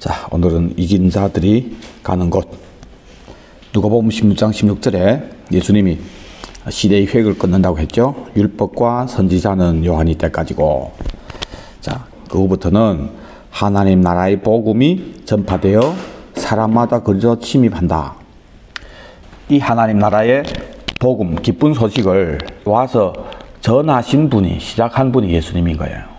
자, 오늘은 이긴 자들이 가는 곳. 누가복음 16장 16절에 예수님이 시대의 획을 끊는다고 했죠. 율법과 선지자는 요한이 때까지고. 자, 그 후부터는 하나님 나라의 복음이 전파되어 사람마다 그저 침입한다. 이 하나님 나라의 복음, 기쁜 소식을 와서 전하신 분이, 시작한 분이 예수님인 거예요.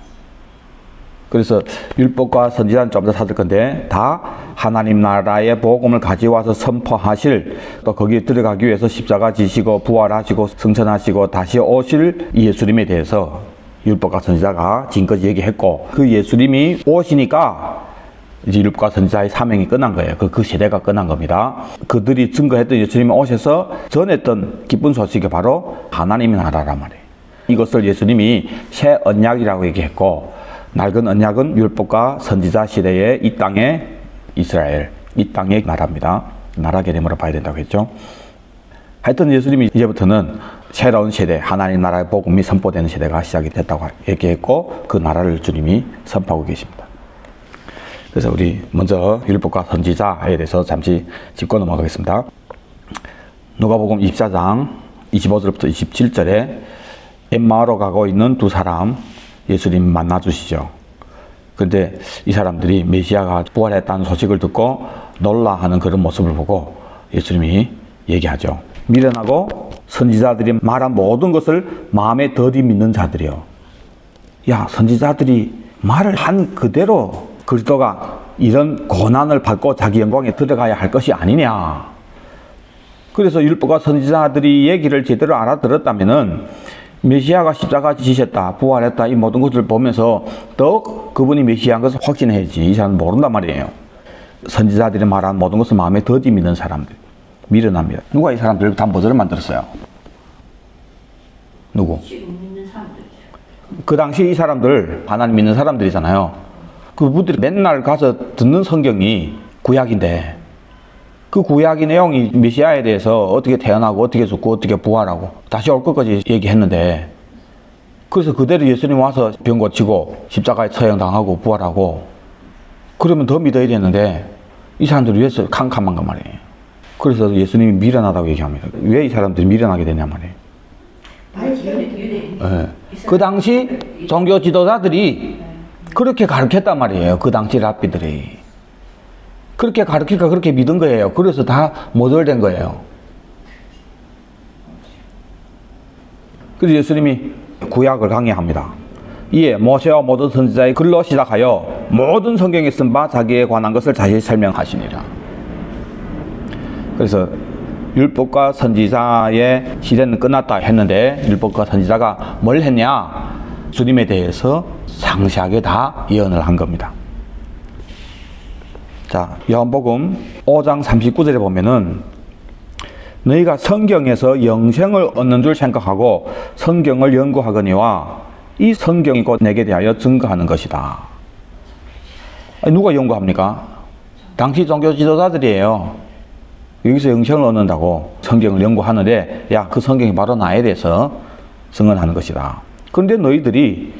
그래서 율법과 선지자는 좀 더 찾을 건데 다 하나님 나라의 복음을 가져와서 선포하실, 또 거기에 들어가기 위해서 십자가 지시고 부활하시고 승천하시고 다시 오실 이 예수님에 대해서 율법과 선지자가 지금까지 얘기했고, 그 예수님이 오시니까 이제 율법과 선지자의 사명이 끝난 거예요. 그 세대가 끝난 겁니다. 그들이 증거했던 예수님이 오셔서 전했던 기쁜 소식이 바로 하나님의 나라란 말이에요. 이것을 예수님이 새 언약이라고 얘기했고, 낡은 언약은 율법과 선지자 시대의 이 땅의 이스라엘, 이 땅의 나라입니다. 나라 개념으로 봐야 된다고 했죠. 하여튼 예수님이 이제부터는 새로운 세대, 하나님 나라의 복음이 선포되는 시대가 시작이 됐다고 얘기했고, 그 나라를 주님이 선포하고 계십니다. 그래서 우리 먼저 율법과 선지자에 대해서 잠시 짚고 넘어가겠습니다. 누가복음 24장 25절부터 27절에 엠마오로 가고 있는 두 사람 예수님 만나 주시죠. 그런데 이 사람들이 메시아가 부활했다는 소식을 듣고 놀라하는 그런 모습을 보고 예수님이 얘기하죠. 미련하고 선지자들이 말한 모든 것을 마음에 더디 믿는 자들이요. 야, 선지자들이 말을 한 그대로 그리스도가 이런 고난을 받고 자기 영광에 들어가야 할 것이 아니냐. 그래서 율법과 선지자들이 얘기를 제대로 알아들었다면은 메시아가 십자가 지셨다, 부활했다, 이 모든 것을 보면서 더욱 그분이 메시아인 것을 확신해야지. 이 사람은 모른단 말이에요. 선지자들이 말한 모든 것을 마음에 더디 믿는 사람들, 미련합니다. 누가 이 사람들을 다 뭐를 만들었어요? 누구? 그 당시 이 사람들, 하나님 믿는 사람들이잖아요. 그분들이 맨날 가서 듣는 성경이 구약인데, 그 구약의 내용이 메시아에 대해서 어떻게 태어나고 어떻게 죽고 어떻게 부활하고 다시 올 것까지 얘기했는데, 그래서 그대로 예수님 와서 병 고치고 십자가에 처형당하고 부활하고 그러면 더 믿어야 되는데 이 사람들을 위해서 캄캄한가 말이에요. 그래서 예수님이 미련하다고 얘기합니다. 왜 이 사람들이 미련하게 되냐 말이에요. 네. 그 당시 종교 지도자들이 그렇게 가르쳤단 말이에요. 그 당시 랍비들이 그렇게 가르치니까 그렇게 믿은 거예요. 그래서 다 모델된 거예요. 그래서 예수님이 구약을 강의합니다. 이에 모세와 모든 선지자의 글로 시작하여 모든 성경에 쓴 바 자기에 관한 것을 자세히 설명하시니라. 그래서 율법과 선지자의 시대는 끝났다 했는데 율법과 선지자가 뭘 했냐? 주님에 대해서 상세하게 다 예언을 한 겁니다. 자, 요한복음 5장 39절에 보면은 너희가 성경에서 영생을 얻는 줄 생각하고 성경을 연구하거니와 이 성경이 곧 내게 대하여 증거하는 것이다. 아니, 누가 연구합니까? 당시 종교 지도자들이에요. 여기서 영생을 얻는다고 성경을 연구하는데, 야, 그 성경이 바로 나에 대해서 증언하는 것이다. 그런데 너희들이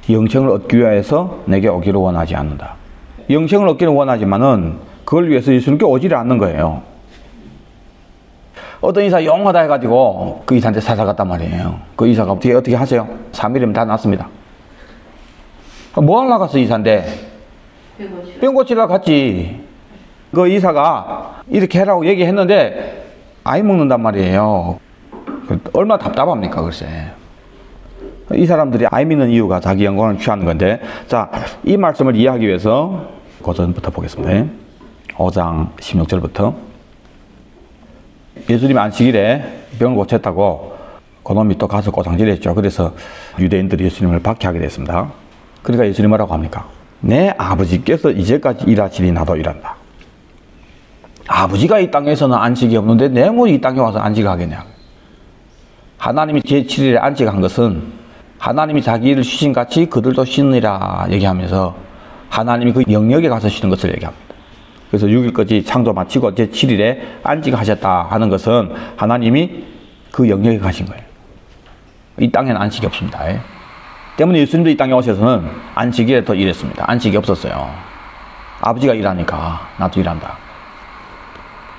영생을 얻기 위해서 내게 오기를 원하지 않는다. 영생을 얻기는 원하지만은 그걸 위해서 예수님께 오지를 않는 거예요. 어떤 의사 용하다 해가지고 그 의사한테 찾아갔단 말이에요. 그 의사가 어떻게 하세요? 3일이면 다 낫습니다. 뭐 하려고 갔어, 의사인데? 병 고치려고 갔지. 그 의사가 이렇게 해라고 얘기했는데 아이 먹는단 말이에요. 얼마나 답답합니까, 글쎄. 이 사람들이 아이 믿는 이유가 자기 영광을 취하는 건데, 자, 이 말씀을 이해하기 위해서 고전부터 보겠습니다. 5장 16절부터. 예수님이 안식일에 병을 고쳤다고 그놈이 또 가서 고장질했죠. 그래서 유대인들이 예수님을 박해하게 됐습니다. 그러니까 예수님 뭐라고 합니까? 내 아버지께서 이제까지 일하시니 나도 일한다. 아버지가 이 땅에서는 안식이 없는데 내 뭐 이 땅에 와서 안식하겠냐. 하나님이 제7일에 안식한 것은 하나님이 자기 일을 쉬신 같이 그들도 쉬느니라 얘기하면서 하나님이 그 영역에 가서 쉬는 것을 얘기합니다. 그래서 6일까지 창조 마치고 제7일에 안식하셨다 하는 것은 하나님이 그 영역에 가신 거예요. 이 땅에는 안식이 없습니다. 때문에 예수님도 이 땅에 오셔서는 안식일에 더 일했습니다. 안식이 없었어요. 아버지가 일하니까 나도 일한다.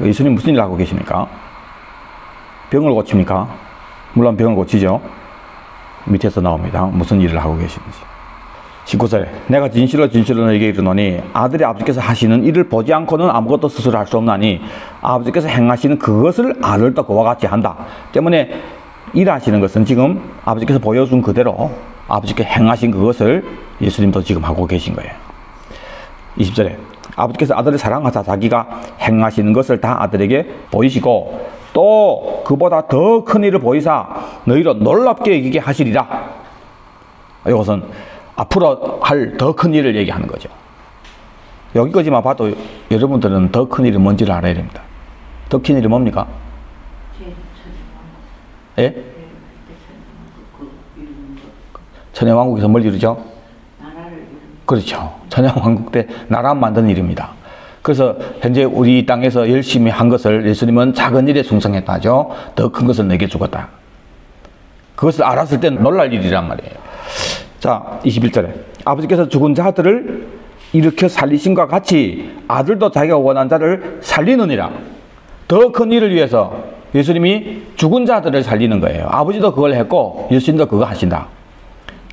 예수님 무슨 일 하고 계십니까? 병을 고칩니까? 물론 병을 고치죠. 밑에서 나옵니다. 무슨 일을 하고 계시는지. 19절에 내가 진실로 너에게 이르노니 아들이 아버지께서 하시는 일을 보지 않고는 아무것도 스스로 할 수 없나니 아버지께서 행하시는 그것을 아들도 그와 같이 한다. 때문에 일하시는 것은 지금 아버지께서 보여준 그대로 아버지께 행하신 그것을 예수님도 지금 하고 계신 거예요. 20절에 아버지께서 아들을 사랑하사 자기가 행하시는 것을 다 아들에게 보이시고 또 그보다 더 큰 일을 보이사 너희로 놀랍게 여기게 하시리라. 이것은 앞으로 할 더 큰 일을 얘기하는 거죠. 여기까지만 봐도 여러분들은 더 큰 일이 뭔지를 알아야 됩니다. 더 큰 일이 뭡니까? 예? 천연왕국에서 뭘 이루죠? 그렇죠. 천연왕국 때 나라 만드는 일입니다. 그래서 현재 우리 땅에서 열심히 한 것을 예수님은 작은 일에 충성했다죠. 더 큰 것을 내게 주었다. 그것을 알았을 때 놀랄 일이란 말이에요. 자, 21절에 아버지께서 죽은 자들을 일으켜 살리신과 같이 아들도 자기가 원한 자를 살리느니라. 더 큰 일을 위해서 예수님이 죽은 자들을 살리는 거예요. 아버지도 그걸 했고 예수님도 그거 하신다.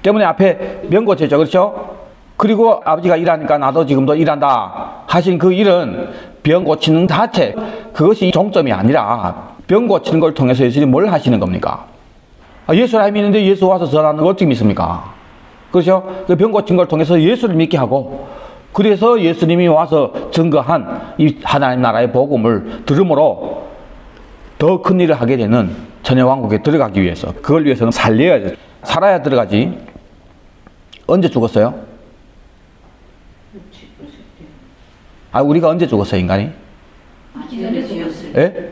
때문에 앞에 명고체죠. 그렇죠? 그리고 아버지가 일하니까 나도 지금도 일한다 하신 그 일은 병 고치는 자체, 그것이 종점이 아니라 병 고치는 걸 통해서 예수님이 뭘 하시는 겁니까? 예수를 알고 믿는데 예수 와서 전하는 걸 어떻게 믿습니까? 그렇죠? 그 병 고친 걸 통해서 예수를 믿게 하고, 그래서 예수님이 와서 증거한 이 하나님 나라의 복음을 들음으로 더 큰 일을 하게 되는 천연왕국에 들어가기 위해서, 그걸 위해서는 살려야죠. 살아야 들어가지. 언제 죽었어요? 우리가 언제 죽었어요, 인간이? 예?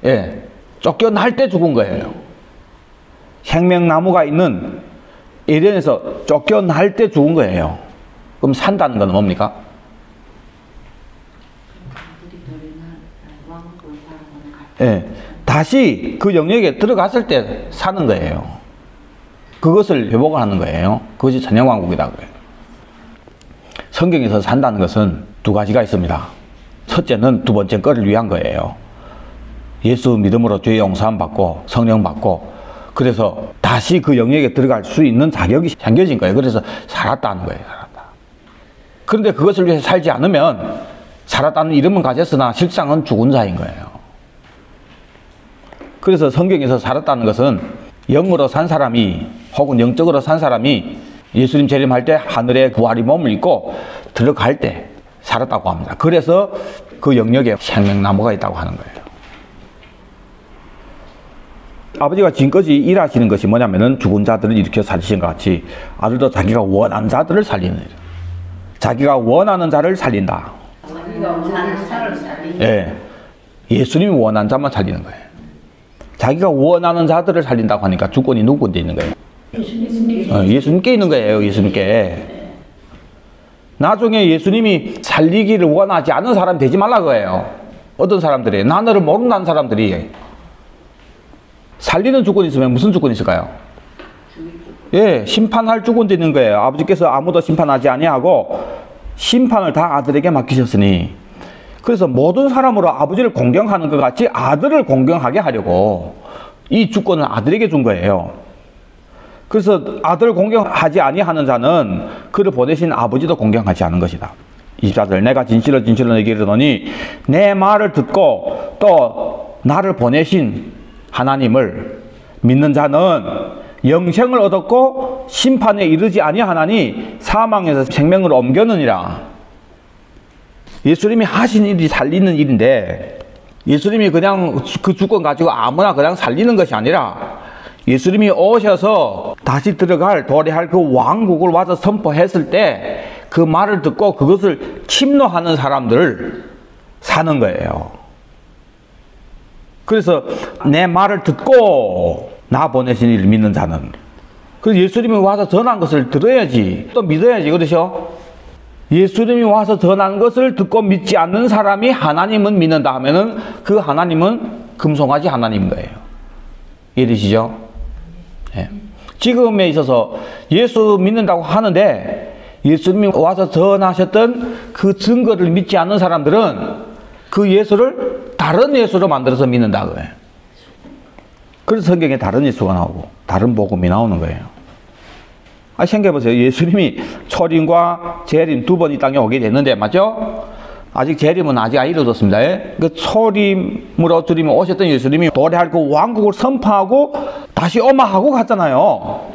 예. 쫓겨날 때 죽은 거예요. 생명나무가 있는 에덴에서 쫓겨날 때 죽은 거예요. 그럼 산다는 건 뭡니까? 예. 다시 그 영역에 들어갔을 때 사는 거예요. 그것을 회복을 하는 거예요. 그것이 천연왕국이다 그래요. 성경에서 산다는 것은 두 가지가 있습니다. 첫째는 두 번째 거를 위한 거예요. 예수 믿음으로 죄 용서함 받고 성령 받고, 그래서 다시 그 영역에 들어갈 수 있는 자격이 생겨진 거예요. 그래서 살았다는 거예요. 살았다. 그런데 그것을 위해서 살지 않으면 살았다는 이름은 가졌으나 실상은 죽은 자인 거예요. 그래서 성경에서 살았다는 것은 영으로 산 사람이 혹은 영적으로 산 사람이 예수님 재림할 때 하늘에 부활의 몸을 입고 들어갈 때 살았다고 합니다. 그래서 그 영역에 생명나무가 있다고 하는 거예요. 아버지가 지금까지 일하시는 것이 뭐냐면은 죽은 자들을 일으켜 살리신 것 같이 아들도 자기가 원하는 자들을 살리는 일. 자기가 원하는 자를 살린다. 자기가 원하는 자를 살린다. 예. 예수님이 원하는 자만 살리는 거예요. 자기가 원하는 자들을 살린다고 하니까 주권이 누구한테 있는 거예요? 예수님께 있는 거예요. 예수님께. 나중에 예수님이 살리기를 원하지 않는 사람 되지 말라 거예요. 어떤 사람들이, 나 너를 모른다는 사람들이. 살리는 주권이 있으면 무슨 주권이 있을까요? 예, 심판할 주권도 있는 거예요. 아버지께서 아무도 심판하지 아니하고 심판을 다 아들에게 맡기셨으니, 그래서 모든 사람으로 아버지를 공경하는 것 같이 아들을 공경하게 하려고 이 주권을 아들에게 준 거예요. 그래서 아들을 공경하지 아니하는 자는 그를 보내신 아버지도 공경하지 않은 것이다. 24절 내가 진실로 너에게 이르노니 내 말을 듣고 또 나를 보내신 하나님을 믿는 자는 영생을 얻었고 심판에 이르지 아니하나니 사망에서 생명으로 옮겼느니라. 예수님이 하신 일이 살리는 일인데, 예수님이 그냥 그 주권 가지고 아무나 그냥 살리는 것이 아니라 예수님이 오셔서 다시 들어갈 도래할 그 왕국을 와서 선포했을 때 그 말을 듣고 그것을 침노하는 사람들을 사는 거예요. 그래서 내 말을 듣고 나 보내신 이를 믿는 자는, 그래서 예수님이 와서 전한 것을 들어야지, 또 믿어야지. 그렇죠? 예수님이 와서 전한 것을 듣고 믿지 않는 사람이 하나님은 믿는다 하면은 그 하나님은 금송아지 하나님인 거예요. 이해되시죠? 네. 지금에 있어서 예수 믿는다고 하는데 예수님이 와서 전하셨던 그 증거를 믿지 않는 사람들은 그 예수를 다른 예수로 만들어서 믿는다 그거예요. 그래서 성경에 다른 예수가 나오고 다른 복음이 나오는 거예요. 생각해보세요. 예수님이 초림과 재림 두 번 이 땅에 오게 됐는데 맞죠? 아직 재림은 아직 안 이루어졌습니다. 그 초림으로 주님이 오셨던 예수님이 도래할 그 왕국을 선포하고 다시 오마하고 갔잖아요.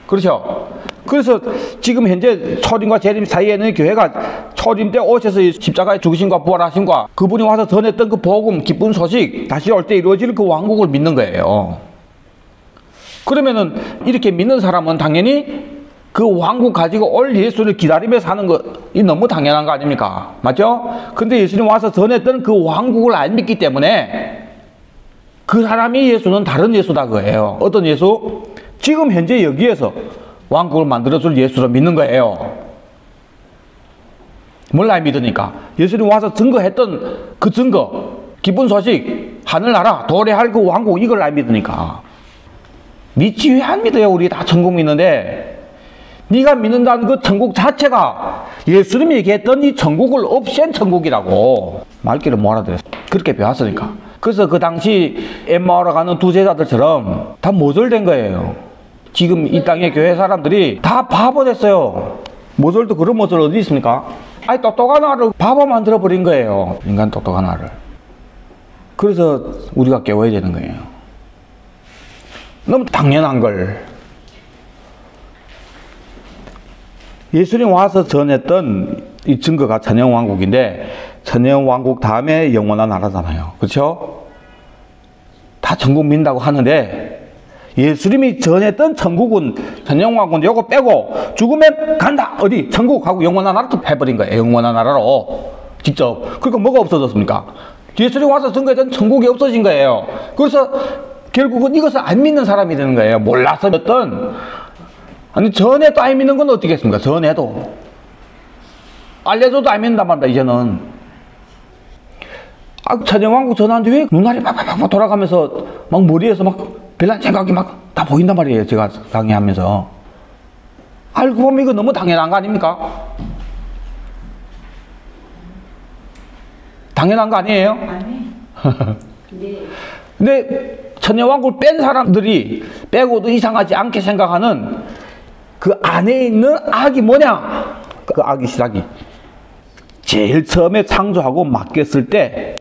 그렇죠? 그래서 지금 현재 초림과 재림 사이에는 교회가 초림 때 오셔서 십자가에 죽으심과 부활하심과 그분이 와서 전했던 그 복음, 기쁜 소식 다시 올 때 이루어질 그 왕국을 믿는 거예요. 그러면은 이렇게 믿는 사람은 당연히 그 왕국 가지고 올 예수를 기다리며 사는 것이 너무 당연한 거 아닙니까? 맞죠? 근데 예수님 와서 전했던 그 왕국을 안 믿기 때문에 그 사람이 예수는 다른 예수다 그거예요. 어떤 예수? 지금 현재 여기에서 왕국을 만들어줄 예수를 믿는 거예요. 뭘 안 믿으니까? 예수님 와서 증거했던 그 증거, 기쁜 소식, 하늘나라, 도래할 그 왕국 이걸 안 믿으니까. 믿지 왜 안 믿어요? 우리 다 천국 믿는데. 네가 믿는다는 그 천국 자체가 예수님이 얘기했던 이 천국을 없앤 천국이라고. 말귀를 못 알아들었어. 그렇게 배웠으니까. 그래서 그 당시 엠마오로 가는 두 제자들처럼 다 모절된 거예요. 지금 이 땅의 교회 사람들이 다 바보 됐어요. 모절도 그런 모절 어디 있습니까? 아니 똑똑한 아를 바보 만들어 버린 거예요. 인간 똑똑한 아를. 그래서 우리가 깨워야 되는 거예요. 너무 당연한 걸. 예수님 와서 전했던 이 증거가 천년왕국인데 천년왕국 다음에 영원한 나라잖아요. 그렇죠? 다 천국 민다고 하는데 예수님이 전했던 천국은 천년왕국은 요거 빼고 죽으면 간다. 어디? 천국하고 영원한 나라도 해버린 거예요. 영원한 나라로 직접. 그러니까 뭐가 없어졌습니까? 예수님이 와서 증거했던 천국이 없어진 거예요. 그래서 결국은 이것을 안 믿는 사람이 되는 거예요. 몰라서 어떤 아니 전에도 안 믿는 건 어떻겠습니까? 전에도 알려줘도 안 믿는단 말이다 이제는. 천년왕국 전하는데 왜 눈알이 막 돌아가면서 막 머리에서 막 별난 생각이 막 다 보인단 말이에요. 제가 강의하면서. 알고 보면 이거 너무 당연한 거 아닙니까? 당연한 거 아니에요? 아니. 네. 근데 천년왕국을 뺀 사람들이 빼고도 이상하지 않게 생각하는 그 안에 있는 악이 뭐냐? 그 악의 시작이 제일 처음에 창조하고 맡겼을 때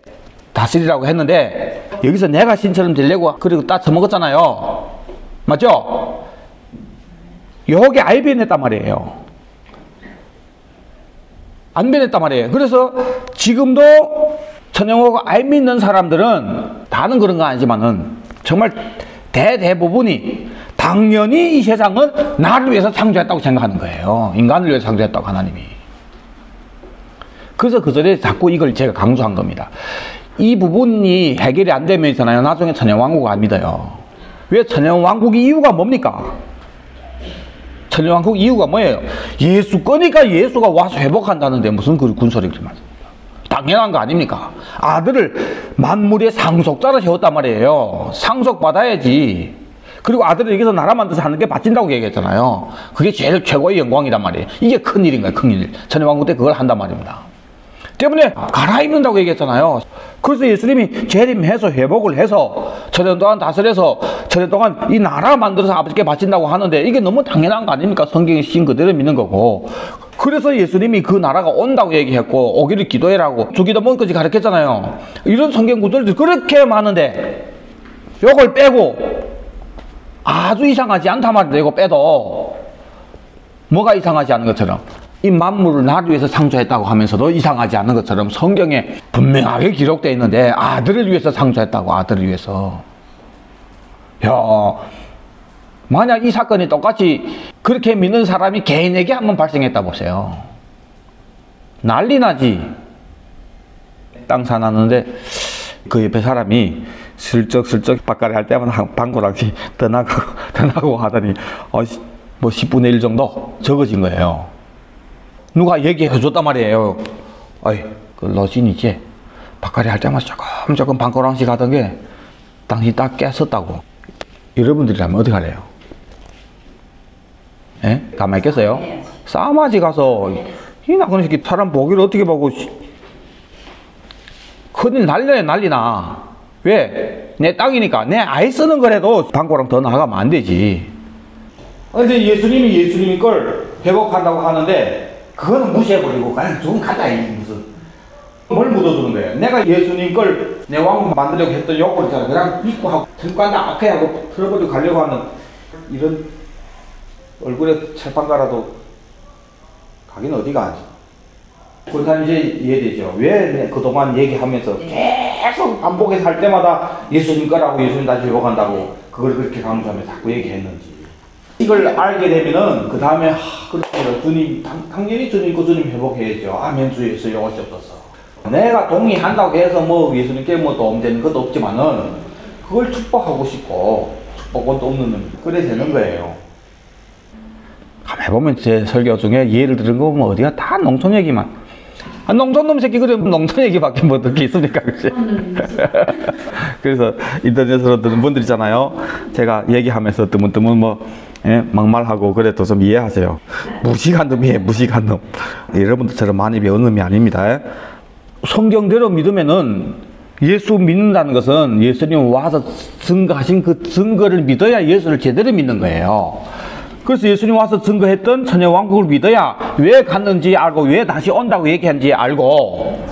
다스리라고 했는데 여기서 내가 신처럼 되려고 그리고 딱 처먹었잖아요. 맞죠? 요게 안 변했단 말이에요. 안 변했단 말이에요. 그래서 지금도 천년왕국을 안 믿는 사람들은 다는 그런 건 아니지만은 정말 대부분이 당연히 이 세상은 나를 위해서 창조했다고 생각하는 거예요. 인간을 위해서 창조했다고 하나님이. 그래서 그 전에 자꾸 이걸 제가 강조한 겁니다. 이 부분이 해결이 안 되면 있잖아요. 나중에 천년왕국을 안 믿어요. 왜 천년왕국 이유가 뭡니까? 천년왕국 이유가 뭐예요? 예수 거니까 예수가 와서 회복한다는데 무슨 그 군소리를 맞습니까? 당연한 거 아닙니까? 아들을 만물의 상속자로 세웠단 말이에요. 상속받아야지. 그리고 아들을 여기서 나라 만들어서 하는 게 바친다고 얘기했잖아요. 그게 제일 최고의 영광이란 말이에요. 이게 큰일인 거예요. 큰일. 천년왕국 때 그걸 한단 말입니다. 때문에 갈아입는다고 얘기했잖아요. 그래서 예수님이 재림해서 회복을 해서 천년 동안 다스려서 천년 동안 이 나라 만들어서 아버지께 바친다고 하는데 이게 너무 당연한 거 아닙니까? 성경의 신 그대로 믿는 거고. 그래서 예수님이 그 나라가 온다고 얘기했고 오기를 기도해라고 주기도 먼까지 가르쳤잖아요. 이런 성경 구절들이 그렇게 많은데 요걸 빼고 아주 이상하지 않단 말이에요. 이거 빼도 뭐가 이상하지 않은 것처럼 이 만물을 나를 위해서 창조했다고 하면서도 이상하지 않은 것처럼 성경에 분명하게 기록되어 있는데 아들을 위해서 창조했다고. 아들을 위해서. 야, 만약 이 사건이 똑같이 그렇게 믿는 사람이 개인에게 한번 발생했다 보세요. 난리 나지. 땅 사놨는데 그 옆에 사람이 슬쩍슬쩍 바깥에 할 때마다 방구랑씩 떠나고 하더니 뭐 10분의 1 정도 적어진 거예요. 누가 얘기해 줬단 말이에요. 그 러진이지 바깥에 할 때마다 조금 방구랑씩 하던 게 당신이 딱 깼었다고. 여러분들이라면 어떻게 하래요? 예? 가만히 있겠어요? 싸마지 가서 이 나그네 새끼 사람 보기를 어떻게 보고 큰일 난리나. 왜? 내 땅이니까 내 아이 쓰는 거라도 방고랑 더 나가면 안 되지. 근데 예수님이 예수님이 걸 회복한다고 하는데 그거는 무시해버리고 그냥 좀 가자. 무슨 뭘 묻어주는 거예요. 내가 예수님 걸 내 왕국 만들려고 했던 욕을 있잖아. 그냥 믿고 하고 잠깐 앞에 하고 틀어버리고 가려고 하는 이런 얼굴에 철판가라도 가긴 어디 가지. 권사님 이제 이해되죠? 왜 그동안 얘기하면서 계속 반복해서 할 때마다 예수님 거라고 예수님 다시 회복한다고 그걸 그렇게 강조하면서 자꾸 얘기했는지. 이걸 알게 되면은 그 다음에 그렇죠. 주님 당연히 주님 그 주님 회복해야죠. 아멘 주 예수 어찌없어서. 내가 동의한다고 해서 뭐 예수님께 뭐 도움되는 것도 없지만은 그걸 축복하고 싶고 축복은 또 없는 그래 되는 거예요. 가만히 보면 제 설교 중에 예를 들은 거 보면 어디가 다 농촌 얘기만. 농촌놈 새끼 그러면 농촌 얘기밖에 뭐 듣기 있습니까? 그치? 그래서 인터넷으로 듣는 분들 있잖아요. 제가 얘기하면서 뜨문뜨문 뭐 막말하고 그래도 좀 이해하세요. 무식한 놈이에요. 무식한 놈. 여러분들처럼 많이 배운 놈이 아닙니다. 성경대로 믿으면은 예수 믿는다는 것은 예수님 와서 증거하신 그 증거를 믿어야 예수를 제대로 믿는 거예요. 그래서 예수님 와서 증거했던 천년왕국을 믿어야 왜 갔는지 알고 왜 다시 온다고 얘기한지 알고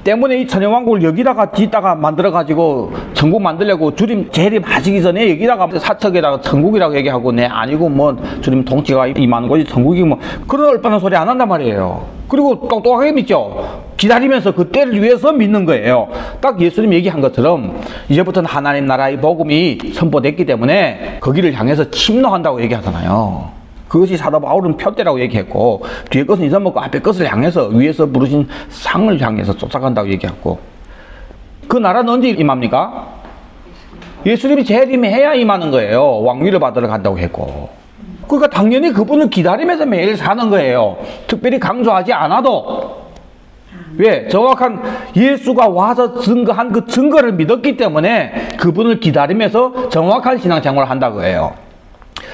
때문에 이 천년왕국을 여기다가 짓다가 만들어가지고 천국 만들려고 주님 재림하시기 전에 여기다가 사척에다가 천국이라고 얘기하고 네 아니고 뭐 주님 통치가 임하는 곳이 천국이 뭐 그런 얼빠른 소리 안 한단 말이에요. 그리고 똑똑하게 믿죠. 기다리면서 그 때를 위해서 믿는 거예요. 딱 예수님 얘기한 것처럼 이제부터는 하나님 나라의 복음이 선포됐기 때문에 거기를 향해서 침노한다고 얘기하잖아요. 그것이 사도 바울은 표대라고 얘기했고 뒤에 것은 잊어먹고 앞에 것을 향해서 위에서 부르신 상을 향해서 쫓아간다고 얘기했고 그 나라는 언제 임합니까? 예수님이 재림해야 임하는 거예요. 왕위를 받으러 간다고 했고 그러니까 당연히 그분을 기다리면서 매일 사는 거예요. 특별히 강조하지 않아도 왜? 정확한 예수가 와서 증거한 그 증거를 믿었기 때문에 그분을 기다리면서 정확한 신앙생활을 한다고 해요.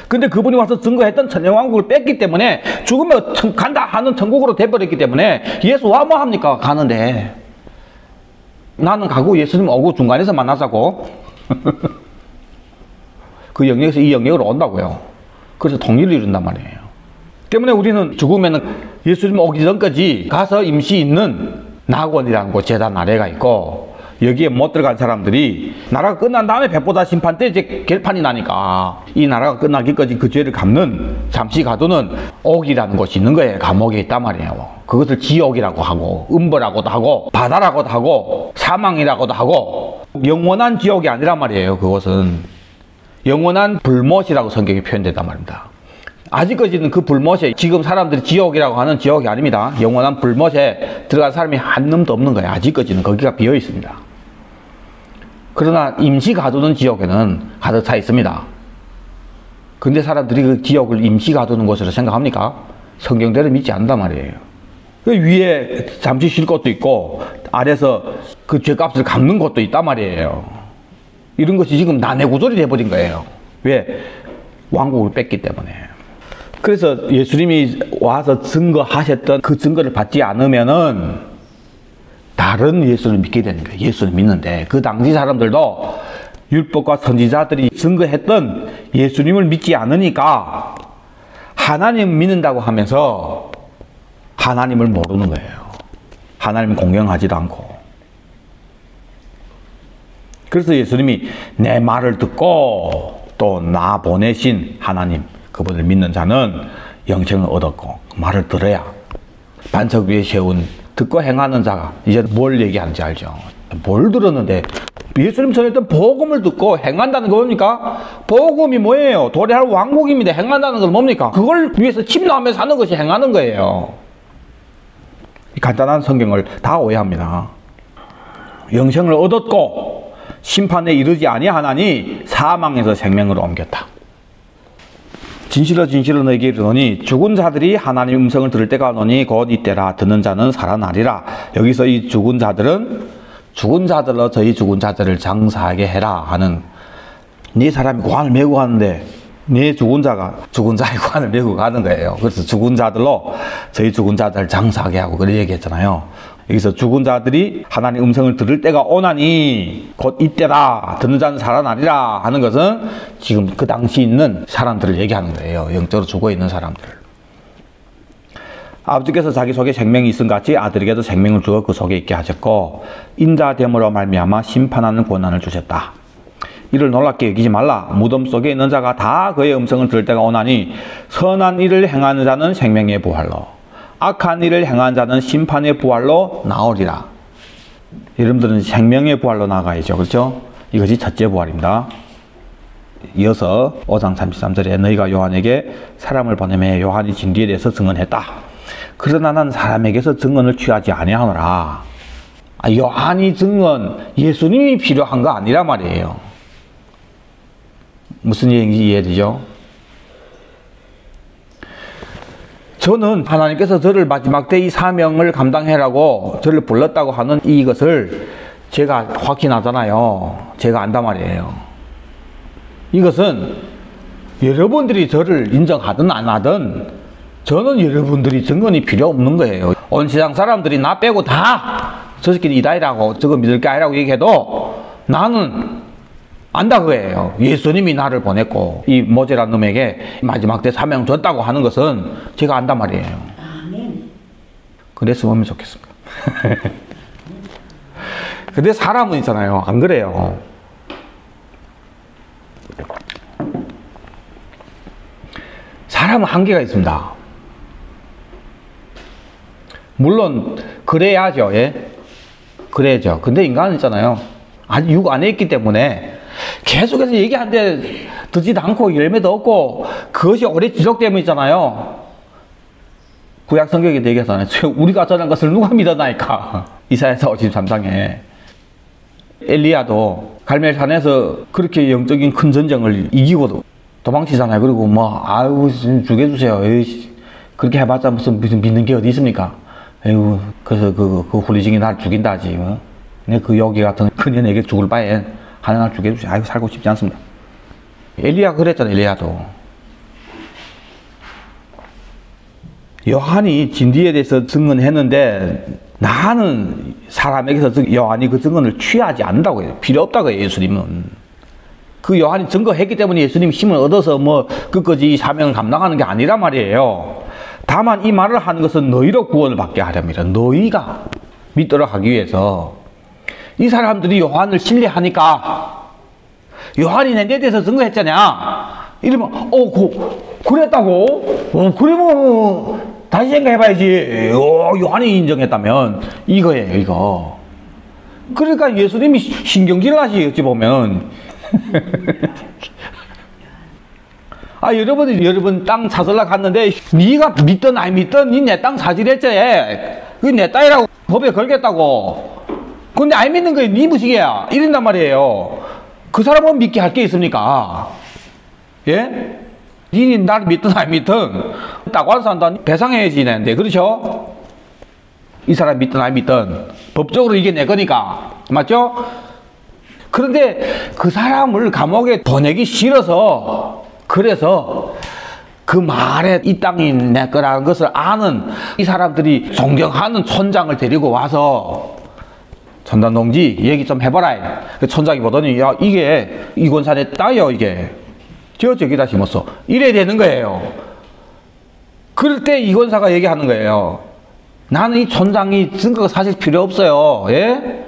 근데 그분이 와서 증거했던 천년왕국을 뺐기 때문에 죽으면 간다 하는 천국으로 돼버렸기 때문에 예수 와 뭐 합니까? 가는데 나는 가고 예수님 오고 중간에서 만나자고 그 영역에서 이 영역으로 온다고요. 그래서 통일을 이룬단 말이에요. 때문에 우리는 죽으면 예수님 오기 전까지 가서 임시 있는 낙원이라는 곳 제단 아래가 있고 여기에 못 들어간 사람들이 나라가 끝난 다음에 백보다 심판 때 이제 결판이 나니까 이 나라가 끝나기까지 그 죄를 갚는 잠시 가두는 옥이라는 곳이 있는 거예요. 감옥에 있단 말이에요. 그것을 지옥이라고 하고 음보라고도 하고 바다라고도 하고 사망이라고도 하고 영원한 지옥이 아니란 말이에요. 그것은 영원한 불못이라고 성경에 표현된단 말입니다. 아직까지는 그 불못에 지금 사람들이 지옥이라고 하는 지옥이 아닙니다. 영원한 불못에 들어간 사람이 한 놈도 없는 거예요. 아직까지는 거기가 비어 있습니다. 그러나 임시 가두는 지옥에는 가득 차 있습니다. 근데 사람들이 그 지옥을 임시 가두는 곳으로 생각합니까? 성경대로 믿지 않는단 말이에요. 그 위에 잠시 쉴 곳도 있고 아래서 그 죄값을 갚는 곳도 있단 말이에요. 이런 것이 지금 난해구조리 돼버린 거예요. 왜? 왕국을 뺐기 때문에. 그래서 예수님이 와서 증거하셨던 그 증거를 받지 않으면은 다른 예수를 믿게 되는 거예요. 예수를 믿는데 그 당시 사람들도 율법과 선지자들이 증거했던 예수님을 믿지 않으니까 하나님 믿는다고 하면서 하나님을 모르는 거예요. 하나님을 공경하지도 않고. 그래서 예수님이 내 말을 듣고 또 나 보내신 하나님 그분을 믿는 자는 영생을 얻었고 말을 들어야 반석 위에 세운 듣고 행하는 자가 이제 뭘 얘기하는지 알죠. 뭘 들었는데 예수님 전했던 복음을 듣고 행한다는 거 뭡니까? 복음이 뭐예요? 도래할 왕국입니다. 행한다는 건 뭡니까? 그걸 위해서 침노하면서 사는 것이 행하는 거예요. 간단한 성경을 다 오해합니다. 영생을 얻었고 심판에 이르지 아니하나니 사망에서 생명으로 옮겼다. 진실로 진실로 너에게 이르노니 죽은 자들이 하나님의 음성을 들을 때가 오노니 곧 이때라. 듣는 자는 살아나리라. 여기서 이 죽은 자들은 죽은 자들로 저희 죽은 자들을 장사하게 해라 하는 네 사람이 고환을 메고 가는데 내 죽은 자가 죽은 자의 관을 메고 가는 거예요. 그래서 죽은 자들로 저희 죽은 자들 장사하게 하고 그런 얘기했잖아요. 여기서 죽은 자들이 하나님 음성을 들을 때가 오나니 곧 이때다. 듣는 자는 살아나리라 하는 것은 지금 그 당시 있는 사람들을 얘기하는 거예요. 영적으로 죽어 있는 사람들. 아버지께서 자기 속에 생명이 있음 같이 아들에게도 생명을 주어 그 속에 있게 하셨고 인자됨으로 말미암아 심판하는 권한을 주셨다. 이를 놀랍게 여기지 말라. 무덤 속에 있는 자가 다 그의 음성을 들을 때가 오나니 선한 일을 행하는 자는 생명의 부활로 악한 일을 행한 자는 심판의 부활로 나오리라. 여러분들은 생명의 부활로 나가야죠. 그렇죠? 이것이 첫째 부활입니다. 이어서 5장 33절에 너희가 요한에게 사람을 보내매 요한이 진리에 대해서 증언했다. 그러나 난 사람에게서 증언을 취하지 아니하노라. 요한이 증언, 예수님이 필요한 거 아니란 말이에요. 무슨 얘기인지 이해되죠? 저는 하나님께서 저를 마지막 때 이 사명을 감당해라고 저를 불렀다고 하는 이것을 제가 확신하잖아요. 제가 안단 말이에요. 이것은 여러분들이 저를 인정하든 안 하든 저는 여러분들이 증언이 필요 없는 거예요. 온 세상 사람들이 나 빼고 다 저 새끼는 이다이라고 저거 믿을 게 아니라고 얘기해도 나는 안다 그거예요. 예수님이 나를 보냈고 이 모세란 놈에게 마지막 때 사명 줬다고 하는 것은 제가 안단 말이에요. 아멘. 그랬으면 좋겠습니다. 근데 사람은 있잖아요. 안 그래요. 사람은 한계가 있습니다. 물론 그래야죠. 예? 그래야죠. 근데 인간은 있잖아요. 아직 육 안에 있기 때문에 계속해서 얘기하는데 듣지도 않고 열매도 없고 그것이 오래 지속되면 있잖아요. 구약 성경에도 얘기하잖아요. 우리가 전한 것을 누가 믿었나이까. 이사야서 53장에 엘리야도 갈멜산에서 그렇게 영적인 큰 전쟁을 이기고도 도망치잖아요. 그리고 뭐 아유 죽여주세요. 에이, 그렇게 해봤자 무슨 믿는 게 어디 있습니까? 에휴, 그래서 그 후리징이 날 죽인다 하지. 내 그 여기 같은 그년에게 죽을 바에 하나 날 죽여주세요. 아이고 살고 싶지 않습니다. 엘리야가 그랬잖아요. 엘리야도. 요한이 진리에 대해서 증언했는데 나는 사람에게서 요한이 그 증언을 취하지 않는다고 해요. 필요 없다고 해요. 예수님은. 그 요한이 증거했기 때문에 예수님이 힘을 얻어서 뭐 끝까지 이 사명을 감당하는 게 아니란 말이에요. 다만 이 말을 하는 것은 너희로 구원을 받게 하렵니다. 너희가 믿도록 하기 위해서. 이 사람들이 요한을 신뢰하니까 요한이 내 대해서 증거했잖아. 이러면 그랬다고? 그러면 다시 생각해봐야지. 요한이 인정했다면 이거예요. 이거. 그러니까 예수님이 신경질 나시 어찌 보면. 여러분 땅 사슬라 갔는데 네가 믿든 안 믿든 니 내 땅 사질했지. 그게 내 땅이라고 법에 걸겠다고. 근데 안 믿는 거에 네 무식이야. 이런단 말이에요. 그 사람은 믿게 할 게 있습니까? 예? 니 나를 믿든 안 믿든 딱 와서 한다. 배상해야지 내는데 그렇죠? 이 사람 믿든 안 믿든 법적으로 이게 내 거니까 맞죠? 그런데 그 사람을 감옥에 보내기 싫어서 그래서 그 말에 이 땅이 내 거라는 것을 아는 이 사람들이 존경하는 촌장을 데리고 와서 천단 동지 얘기 좀 해봐라. 그 촌장이 보더니 야 이게 이권산의 땅이요 이게 저기다 심었어. 이래야 되는 거예요. 그럴 때 이권사가 얘기하는 거예요. 나는 이 촌장이 증거가 사실 필요 없어요. 예?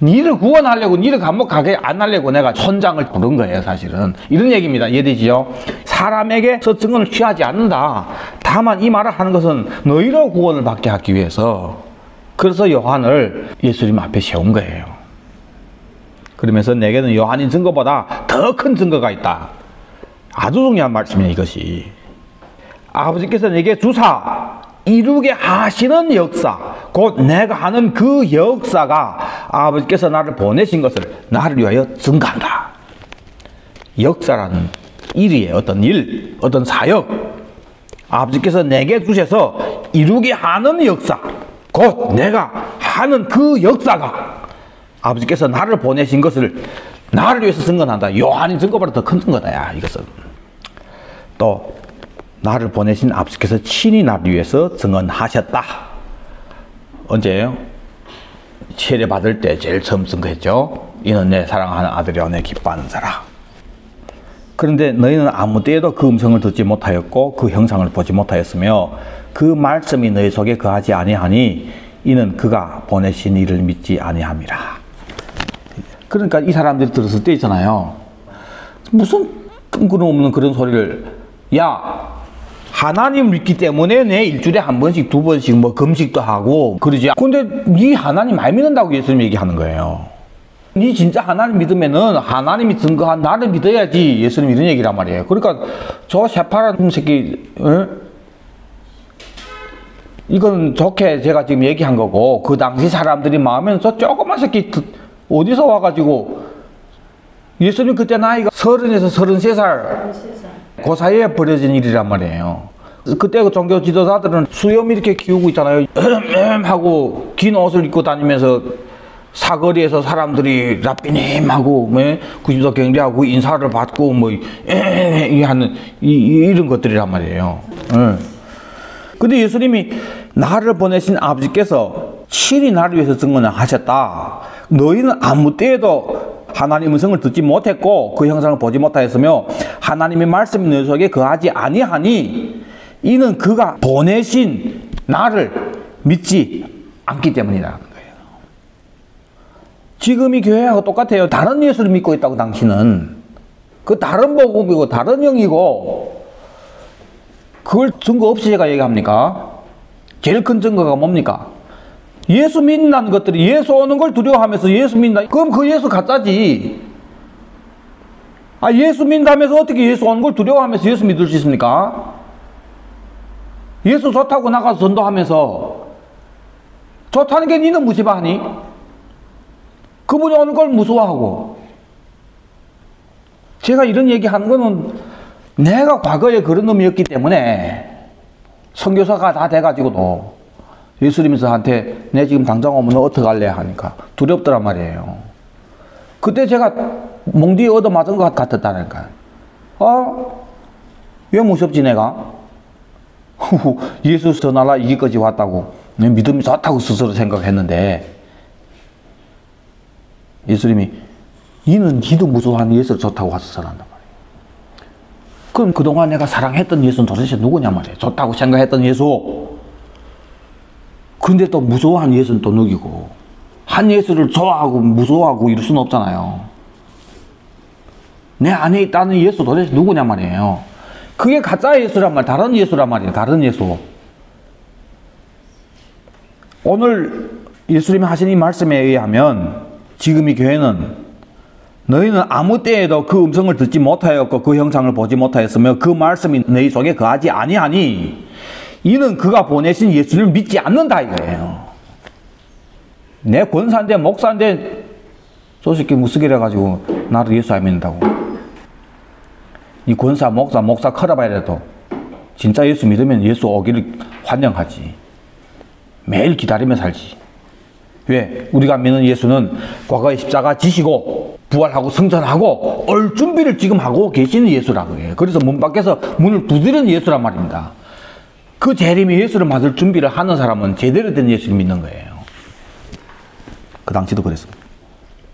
니를 구원하려고 니를 감옥 가게 안 하려고 내가 촌장을 부른 거예요. 사실은 이런 얘기입니다. 이해되시죠? 사람에게서 증언을 취하지 않는다. 다만 이 말을 하는 것은 너희로 구원을 받게 하기 위해서. 그래서 요한을 예수님 앞에 세운 거예요. 그러면서 내게는 요한의 증거보다 더 큰 증거가 있다. 아주 중요한 말씀이에요. 이것이 아버지께서 내게 주사 이루게 하시는 역사, 곧 내가 하는 그 역사가 아버지께서 나를 보내신 것을 나를 위하여 증거한다. 역사라는 일이에요. 어떤 일, 어떤 사역, 아버지께서 내게 주셔서 이루게 하는 역사, 곧 내가 하는 그 역사가 아버지께서 나를 보내신 것을 나를 위해서 증거한다. 요한이 증거보다 더 큰 증거다. 야, 이것은. 또 나를 보내신 아버지께서 친히 나를 위해서 증언하셨다. 언제예요? 세례 받을 때 제일 처음 증거했죠. 이는 내 사랑하는 아들이요 내 기뻐하는 자라. 그런데 너희는 아무 때에도 그 음성을 듣지 못하였고 그 형상을 보지 못하였으며 그 말씀이 너희 속에 거하지 아니하니 이는 그가 보내신 이를 믿지 아니함이라. 그러니까 이 사람들이 들었을 때 있잖아요. 무슨 뜬구름 그런 소리를, 야 하나님 믿기 때문에 내 일주일에 한 번씩 두 번씩 뭐 금식도 하고 그러지. 근데 네 하나님 많이 믿는다고 예수님 얘기하는 거예요. 네 진짜 하나님 믿으면은 하나님이 증거한 나를 믿어야지. 예수님 이런 얘기란 말이에요. 그러니까 저 새파란 새끼, 이건 좋게 제가 지금 얘기한 거고, 그 당시 사람들이 마음에는 저 조그만 새끼 어디서 와가지고, 예수님 그때 나이가 30에서 33살 그 사이에 벌어진 일이란 말이에요. 그때 그 종교 지도자들은 수염 이렇게 키우고 있잖아요. 하고 긴 옷을 입고 다니면서 사거리에서 사람들이 라삐님하고 뭐 90도 경례하고 인사를 받고 뭐 하는 이런 것들이란 말이에요. 근데 예수님이 나를 보내신 아버지께서 친히 나를 위해서 증언을 하셨다. 너희는 아무 때에도 하나님의 음성을 듣지 못했고 그 형상을 보지 못하였으며 하나님의 말씀이 너희 속에 거하지 아니하니 이는 그가 보내신 나를 믿지 않기 때문이라는 거예요. 지금 이 교회하고 똑같아요. 다른 예수를 믿고 있다고 당신은. 그 다른 복음이고 다른 영이고 그걸 증거 없이 제가 얘기합니까? 제일 큰 증거가 뭡니까? 예수 믿는다는 것들이 예수 오는 걸 두려워하면서 예수 믿는다. 그럼 그 예수 가짜지. 아, 예수 믿는다면서 어떻게 예수 오는 걸 두려워하면서 예수 믿을 수 있습니까? 예수 좋다고 나가서 전도하면서 좋다는 게 니는 무시하니? 그분이 오는 걸 무서워하고. 제가 이런 얘기하는 거는 내가 과거에 그런 놈이었기 때문에 선교사가 다 돼가지고도 예수님이 저한테 내 지금 당장 오면 너 어떡할래 하니까 두렵더란 말이에요. 그때 제가 몽디에 얻어맞은 것 같았다니까. 왜 무섭지 내가? 예수 저 나라 이기까지 왔다고 내 믿음이 좋다고 스스로 생각했는데 예수님이 이는 니도 무서워하는 예수를 좋다고 왔었란단 말이에요. 그럼 그동안 내가 사랑했던 예수는 도대체 누구냐 말이에요. 좋다고 생각했던 예수. 근데 또 무서워하는 예수는 또 누구고. 한 예수를 좋아하고 무서워하고 이럴 수는 없잖아요. 내 안에 있다는 예수 도대체 누구냐 말이에요. 그게 가짜 예수란 말, 다른 예수란 말이에요. 다른 예수. 오늘 예수님이 하신 이 말씀에 의하면 지금 이 교회는 너희는 아무 때에도 그 음성을 듣지 못하였고 그 형상을 보지 못하였으며 그 말씀이 너희 속에 거하지 아니하니 이는 그가 보내신 예수를 믿지 않는다 이거예요. 내 권사인데 목사인데 저 새끼 무스기래 가지고 나를 예수 안 믿는다고. 이 권사 목사 커라봐야라도 진짜 예수 믿으면 예수 오기를 환영하지. 매일 기다리며 살지. 왜? 우리가 믿는 예수는 과거에 십자가 지시고 부활하고 성전하고 올 준비를 지금 하고 계시는 예수라고 해요. 그래서 문 밖에서 문을 두드리는 예수란 말입니다. 그 재림의 예수를 맞을 준비를 하는 사람은 제대로 된 예수를 믿는 거예요. 그 당시도 그랬습니다.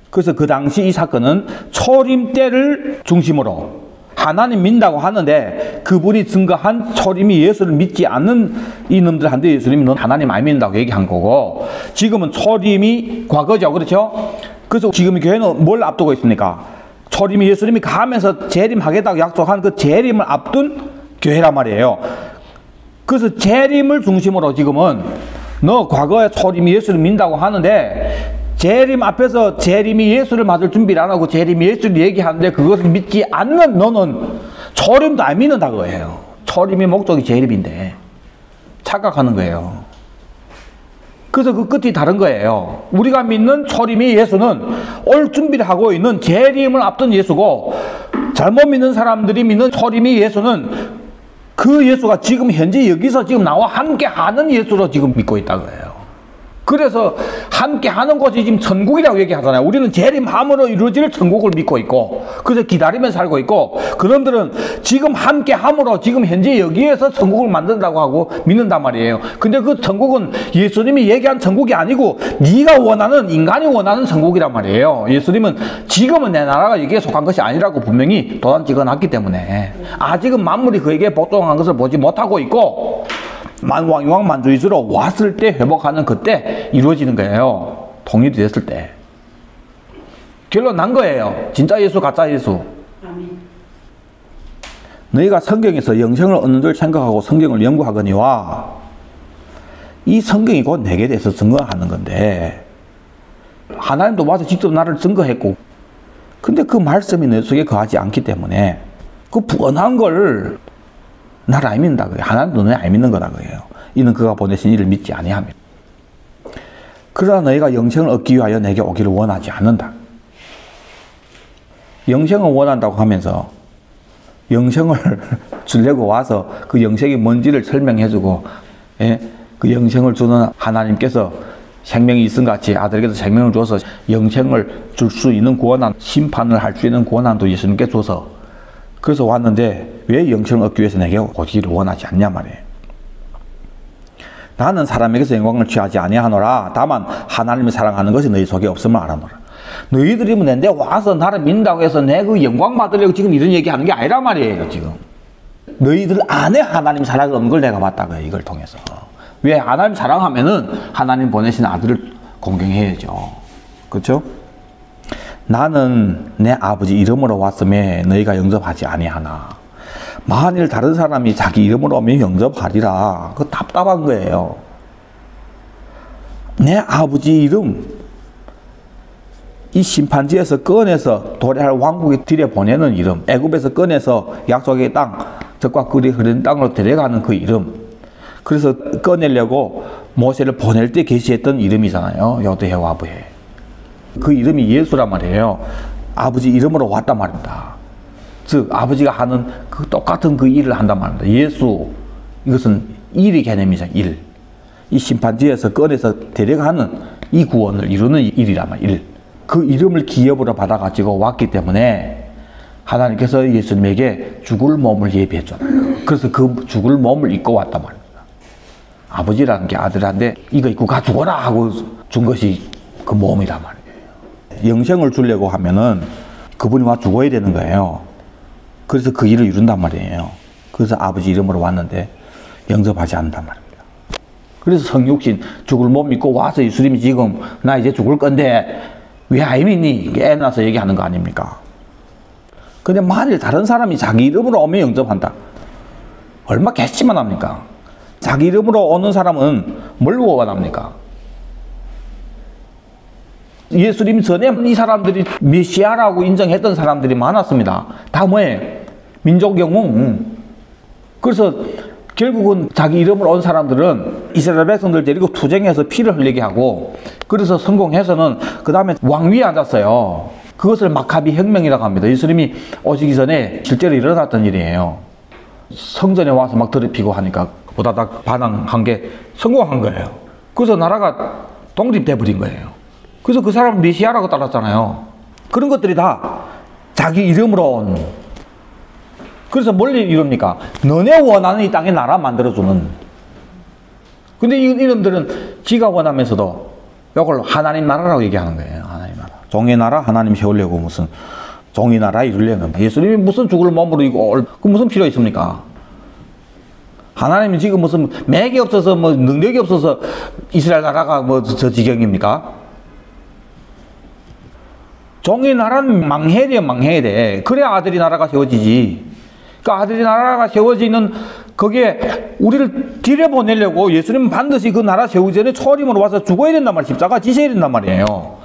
그래서 그 당시 이 사건은 초림 때를 중심으로 하나님 믿는다고 하는데 그분이 증거한 초림이 예수를 믿지 않는 이놈들한테 예수님이 넌 하나님 안 믿는다고 얘기한 거고 지금은 초림이 과거죠. 그렇죠? 그래서 지금 교회는 뭘 앞두고 있습니까? 초림이 예수님이 가면서 재림하겠다고 약속한 그 재림을 앞둔 교회란 말이에요. 그래서 재림을 중심으로 지금은 너 과거에 초림이 예수를 믿는다고 하는데 재림 앞에서 재림이 예수를 맞을 준비를 안 하고 재림이 예수를 얘기하는데 그것을 믿지 않는 너는 초림도 안 믿는다 그거예요. 초림의 목적이 재림인데 착각하는 거예요. 그래서 그 끝이 다른 거예요. 우리가 믿는 초림이 예수는 올 준비를 하고 있는 재림을 앞둔 예수고 잘못 믿는 사람들이 믿는 초림이 예수는 그 예수가 지금 현재 여기서 지금 나와 함께 하는 예수로 지금 믿고 있다 거예요. 그래서 함께 하는 것이 지금 천국이라고 얘기하잖아요. 우리는 재림함으로 이루어질 천국을 믿고 있고, 그래서 기다리며 살고 있고, 그놈들은 지금 함께 함으로 지금 현재 여기에서 천국을 만든다고 하고 믿는단 말이에요. 근데 그 천국은 예수님이 얘기한 천국이 아니고 네가 원하는, 인간이 원하는 천국이란 말이에요. 예수님은 지금은 내 나라가 여기에 속한 것이 아니라고 분명히 도단 찍어놨기 때문에 아직은 만물이 그에게 복종한 것을 보지 못하고 있고, 만왕이왕 만주의주로 왔을 때, 회복하는 그때 이루어지는 거예요. 통일이 됐을 때. 결론 난 거예요. 진짜 예수, 가짜 예수. 아멘. 너희가 성경에서 영생을 얻는 줄 생각하고 성경을 연구하거니와, 이 성경이 곧 내게 대해서 증거하는 건데, 하나님도 와서 직접 나를 증거했고, 근데 그 말씀이 내 속에 거하지 않기 때문에 그 뻔한 걸 나를 안 믿는다 그래요. 하나님도 너희 안 믿는 거다 그래요. 이는 그가 보내신 이를 믿지 아니하며. 그러나 너희가 영생을 얻기 위하여 내게 오기를 원하지 않는다. 영생을 원한다고 하면서 영생을 주려고 와서 그 영생이 뭔지를 설명해주고, 예? 그 영생을 주는 하나님께서 생명이 있음 같이 아들에게서 생명을 줘서 영생을 줄 수 있는 권한, 심판을 할 수 있는 권한도 예수님께 줘서, 그래서 왔는데 왜 영생을 얻기 위해서 내게 오기를 원하지 않냐 말이에요. 나는 사람에게서 영광을 취하지 아니하노라. 다만 하나님을 사랑하는 것이 너희 속에 없음을 알아노라. 너희들이 내 와서 나를 믿는다고 해서 내 그 영광 받으려고 지금 이런 얘기하는 게 아니란 말이에요. 지금 너희들 안에 하나님 사랑이 없는 걸 내가 봤다고요. 이걸 통해서. 왜? 하나님 사랑하면은 하나님 보내신 아들을 공경해야죠. 그렇죠? 나는 내 아버지 이름으로 왔음에 너희가 영접하지 아니하나. 만일 다른 사람이 자기 이름으로 오면 영접하리라. 그거 답답한 거예요. 내 아버지 이름, 이 심판지에서 꺼내서 도래할 왕국에 들여보내는 이름, 애굽에서 꺼내서 약속의 땅, 적과 꿀이 흐르는 땅으로 데려가는 그 이름, 그래서 꺼내려고 모세를 보낼 때 계시했던 이름이잖아요. 여드헤와브헤. 그 이름이 예수란 말이에요. 아버지 이름으로 왔단 말입니다. 즉 아버지가 하는 그 똑같은 그 일을 한단 말입니다. 예수, 이것은 일의 개념이죠. 일. 이 심판지에서 꺼내서 데려가는 이 구원을 이루는 일이란 말이에요. 일. 그 이름을 기업으로 받아가지고 왔기 때문에 하나님께서 예수님에게 죽을 몸을 예비했잖아요. 그래서 그 죽을 몸을 입고 왔단 말입니다. 아버지라는 게 아들한테 이거 입고 가 죽어라 하고 준 것이 그 몸이란 말이에요. 영생을 주려고 하면은 그분이 와 죽어야 되는 거예요. 그래서 그 일을 이룬단 말이에요. 그래서 아버지 이름으로 왔는데 영접하지 않는단 말입니다. 그래서 성육신 죽을 몸 믿고 와서 예수님이 지금 나 이제 죽을 건데 왜 안 믿니? 애 낳아서 얘기하는 거 아닙니까? 근데 만일 다른 사람이 자기 이름으로 오면 영접한다. 얼마 개치만 합니까? 자기 이름으로 오는 사람은 뭘 원합니까? 예수님 전에 이 사람들이 메시아라고 인정했던 사람들이 많았습니다. 다 뭐예요? 민족 영웅. 그래서 결국은 자기 이름으로 온 사람들은 이스라엘 백성들 데리고 투쟁해서 피를 흘리게 하고, 그래서 성공해서는 그 다음에 왕위에 앉았어요. 그것을 마카비 혁명이라고 합니다. 예수님이 오시기 전에 실제로 일어났던 일이에요. 성전에 와서 막 더럽히고 하니까 보다닥 반항한 게 성공한 거예요. 그래서 나라가 독립돼 버린 거예요. 그래서 그 사람은 메시아라고 따랐잖아요. 그런 것들이 다 자기 이름으로 온. 그래서 뭘 이룹니까? 너네 원하는 이 땅에 나라 만들어주는. 근데 이놈들은 지가 원하면서도 이걸 하나님 나라라고 얘기하는 거예요. 하나님 나라. 종의 나라 하나님 세우려고 무슨 종의 나라 이루려면 예수님이 무슨 죽을 몸으로 이거 그 무슨 필요 있습니까? 하나님이 지금 무슨 맥이 없어서 뭐 능력이 없어서 이스라엘 나라가 뭐 저 지경입니까? 종의 나라는 망해야 돼. 그래야 아들이 나라가 세워지지. 그 아들이 나라가 세워지는 거기에 우리를 들여보내려고 예수님은 반드시 그 나라 세우기 전에 초림으로 와서 죽어야 된단 말이에요. 십자가 지셔야 된단 말이에요.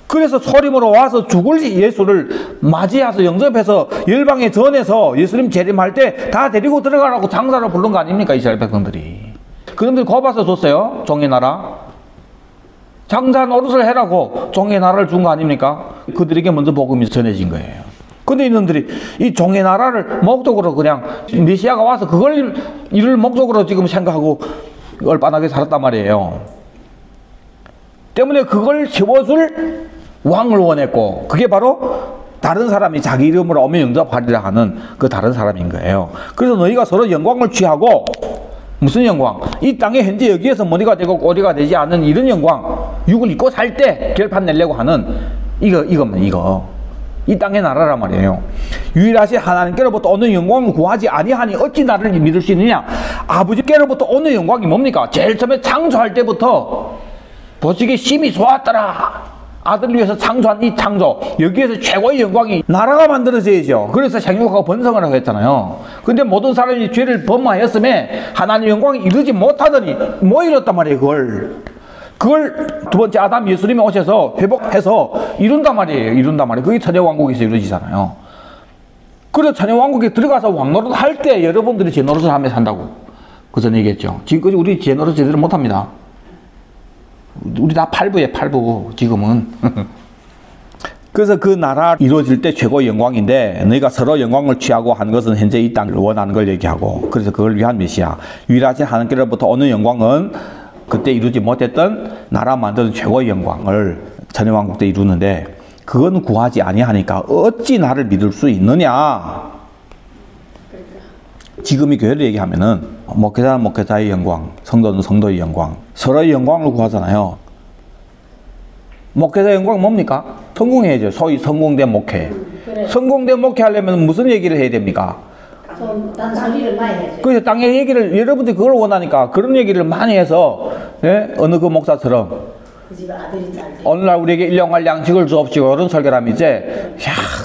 그래서 초림으로 와서 죽을 예수를 맞이해서 영접해서 열방에 전해서 예수님 재림할 때 다 데리고 들어가라고 장사를 부른 거 아닙니까? 이스라엘 백성들이. 그놈들 거봐서 줬어요. 종의 나라. 장사 노릇을 해라고 종의 나라를 준 거 아닙니까? 그들에게 먼저 복음이 전해진 거예요. 근데 이놈들이 이 종의 나라를 목적으로 그냥 메시아가 와서 그걸 이룰 목적으로 지금 생각하고 얼빠나게 살았단 말이에요. 때문에 그걸 세워줄 왕을 원했고, 그게 바로 다른 사람이 자기 이름으로 오면 영접하리라 하는 그 다른 사람인 거예요. 그래서 너희가 서로 영광을 취하고, 무슨 영광? 이 땅에 현재 여기에서 머리가 되고 꼬리가 되지 않는 이런 영광, 육을 입고 살 때 결판 내려고 하는 이거. 이 땅의 나라란 말이에요. 유일하신 하나님께로부터 오는 영광을 구하지 아니하니 어찌 나를 믿을 수 있느냐? 아버지께로부터 오는 영광이 뭡니까? 제일 처음에 창조할 때부터 보시기에 심히 좋았더라. 아들을 위해서 창조한 이 창조, 여기에서 최고의 영광이 나라가 만들어져야죠. 그래서 생육하고 번성을 하고 했잖아요. 근데 모든 사람이 죄를 범하였음에 하나님 영광이 이루지 못하더니 뭐 이뤘단 말이에요. 그걸 두 번째 아담 예수님이 오셔서 회복해서 이룬단 말이에요. 그게 천혜왕국에서 이루어지잖아요. 그래서 천혜왕국에 들어가서 왕노릇 할 때 여러분들이 제 노릇을 하며 산다고 그 전에 얘기했죠. 지금까지 우리 제 노릇 제대로 못합니다. 우리 다 팔부에 팔부 지금은. 그래서 그 나라 이루어질 때 최고의 영광인데, 너희가 서로 영광을 취하고 하는 것은 현재 이 땅을 원하는 걸 얘기하고, 그래서 그걸 위한 메시아 유일하신 하나님께로부터 오는 영광은 그때 이루지 못했던 나라 만드는 최고의 영광을 천혜왕국 때 이루는데, 그건 구하지 아니하니까 어찌 나를 믿을 수 있느냐. 지금 이 교회를 얘기하면은 목회자는 목회자의 영광, 성도는 성도의 영광, 서로의 영광을 구하잖아요. 목회자의 영광 뭡니까? 성공해야죠. 소위 성공된 목회. 그래. 성공된 목회하려면 무슨 얘기를 해야 됩니까? 난 소리를 많이 해줘. 그래서 땅의 얘기를, 여러분들이 그걸 원하니까 그런 얘기를 많이 해서, 예? 어느 그 목사처럼 그 집 아들이 잘. 오늘날 우리에게 일용할 양식을 주옵시고, 그런 설교라면 이제,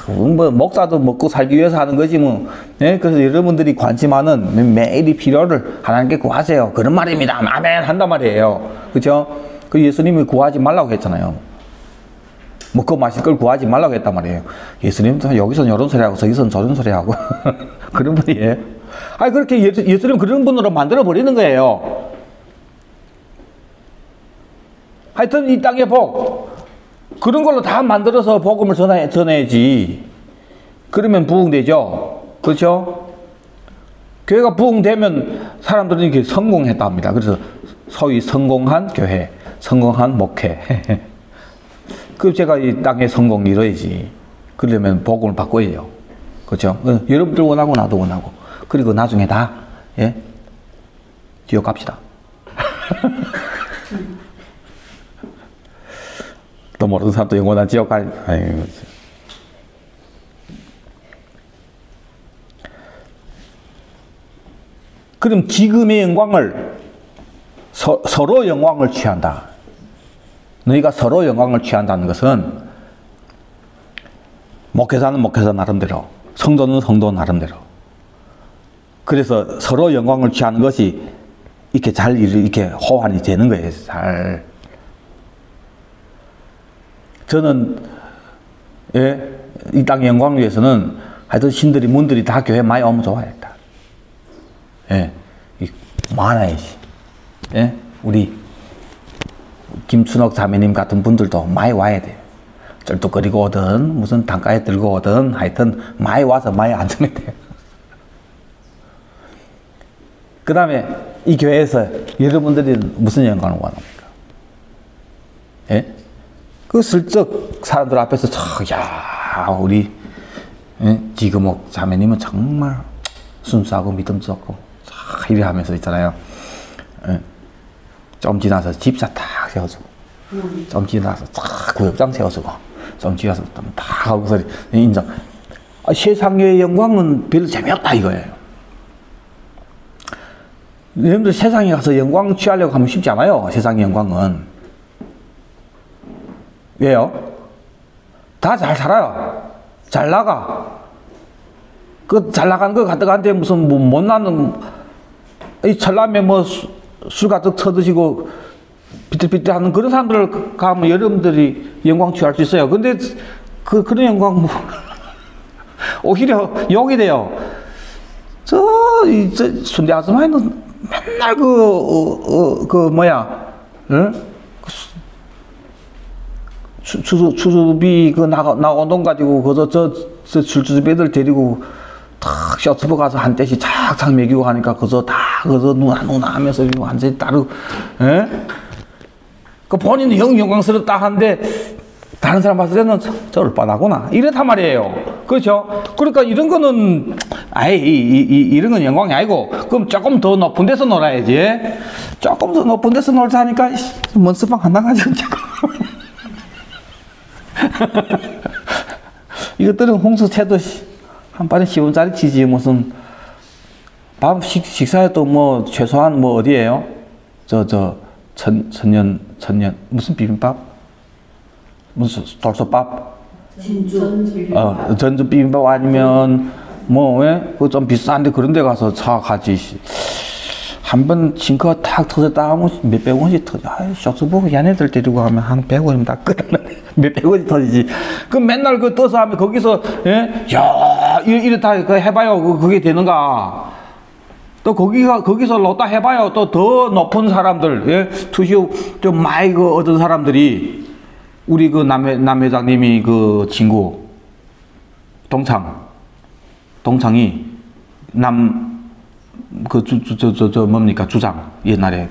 뭐, 목사도 먹고 살기 위해서 하는 거지, 뭐. 예? 그래서 여러분들이 관심하는 매일이 필요를 하나님께 구하세요. 그런 말입니다. 아멘. 한단 말이에요. 그죠? 그 예수님이 구하지 말라고 했잖아요. 먹고 마실 걸 구하지 말라고 했단 말이에요. 예수님도 여기서는 이런 소리 하고, 저기서는 저런 소리 하고. 그런 분이에요. 아니, 그렇게 예수님 그런 분으로 만들어 버리는 거예요. 하여튼 이 땅의 복, 그런 걸로 다 만들어서 복음을 전해야지. 그러면 부흥되죠. 그렇죠? 교회가 부흥되면 사람들은 이렇게 성공했다 합니다. 그래서 소위 성공한 교회, 성공한 목회. 그럼 제가 이 땅의 성공을 이뤄야지. 그러려면 복음을 바꿔야 돼요. 그렇죠? 여러분들 원하고 나도 원하고. 그리고 나중에 다, 예? 지옥 갑시다. 또 모르는 사람도 영원한 지옥 가. 아유. 그럼 지금의 영광을 서로 영광을 취한다. 너희가 서로 영광을 취한다는 것은 목회자는 목회자 나름대로, 성도는 성도 나름대로. 그래서 서로 영광을 취하는 것이 이렇게 잘 이렇게 호환이 되는 거예요. 잘. 저는, 예, 이 땅의 영광을 위해서는 하여튼 신들이, 문들이 다 교회 많이 오면 좋아했다. 예, 많아야지. 예, 우리 김춘옥 자매님 같은 분들도 많이 와야 돼요. 쩔뚝거리고 오든, 무슨 단가에 들고 오든, 하여튼 많이 와서 많이 앉으면 돼요. 그 다음에 이 교회에서 여러분들이 무슨 영광을 원합니까? 예? 그 슬쩍 사람들 앞에서 야, 우리 지금옥 자매님은 정말 순수하고 믿음직하고 이래 하면서 있잖아요. 좀 지나서 집사 탁 세워주고, 좀 지나서 탁 구역장 세워주고, 좀 지나서 탁 하고서 인정. 세상의 영광은 별로 재미없다 이거예요. 여러분들 세상에 가서 영광 취하려고 하면 쉽지 않아요. 세상의 영광은. 왜요? 다 잘 살아요. 잘 나가. 그 잘 나가는 거 갖다가한테 무슨 뭐 못나는 이 철남에 뭐 술 가득 쳐드시고 비틀비틀 하는 그런 사람들 가면 여러분들이 영광 취할 수 있어요. 근데 그런 영광 뭐 오히려 욕이 돼요. 저 순대 아줌마는 맨날 추수비 나온 돈 가지고 저 출주비 애들 데리고 탁 셔츠버 가서 한 대씩 착착 먹이고 하니까 그저 누나 하면서 완전히 따르고, 예? 그 본인은 영광스럽다 하는데 다른 사람 봤을 때는 저 얼빠나구나 이렇단 말이에요. 그렇죠? 그러니까 이런 거는 아예 이런 건 영광이 아니고 그럼 조금 더 높은 데서 놀아야지. 조금 더 높은 데서 놀자 하니까 먼스방 하나 가지고 이것들은 홍수채도 한 번에 10원짜리 치지 무슨 밥 식사에 또 뭐 최소한 뭐 어디에요? 천년 무슨 비빔밥? 무슨 돌솥밥? 전주 비빔밥 아니면 뭐 왜? 그 좀 비싼데 그런 데 가서 사가지. 한 번 징크가 탁 터졌다 하면 몇백 원씩 터져. 아이, 쇼츠보고 얘네들 데리고 가면 한 100원이면 다 끝났네. 몇백 원이 터지지. 그럼 맨날 그 떠서 하면 거기서, 예? 야, 이렇다, 그 해봐요. 그게 되는가. 또 거기서 놓다 해봐요. 또 더 높은 사람들, 예? 투시업 좀 많이 그 얻은 사람들이, 우리 그 남 회장님이 그 친구, 동창이, 뭡니까, 주장. 옛날에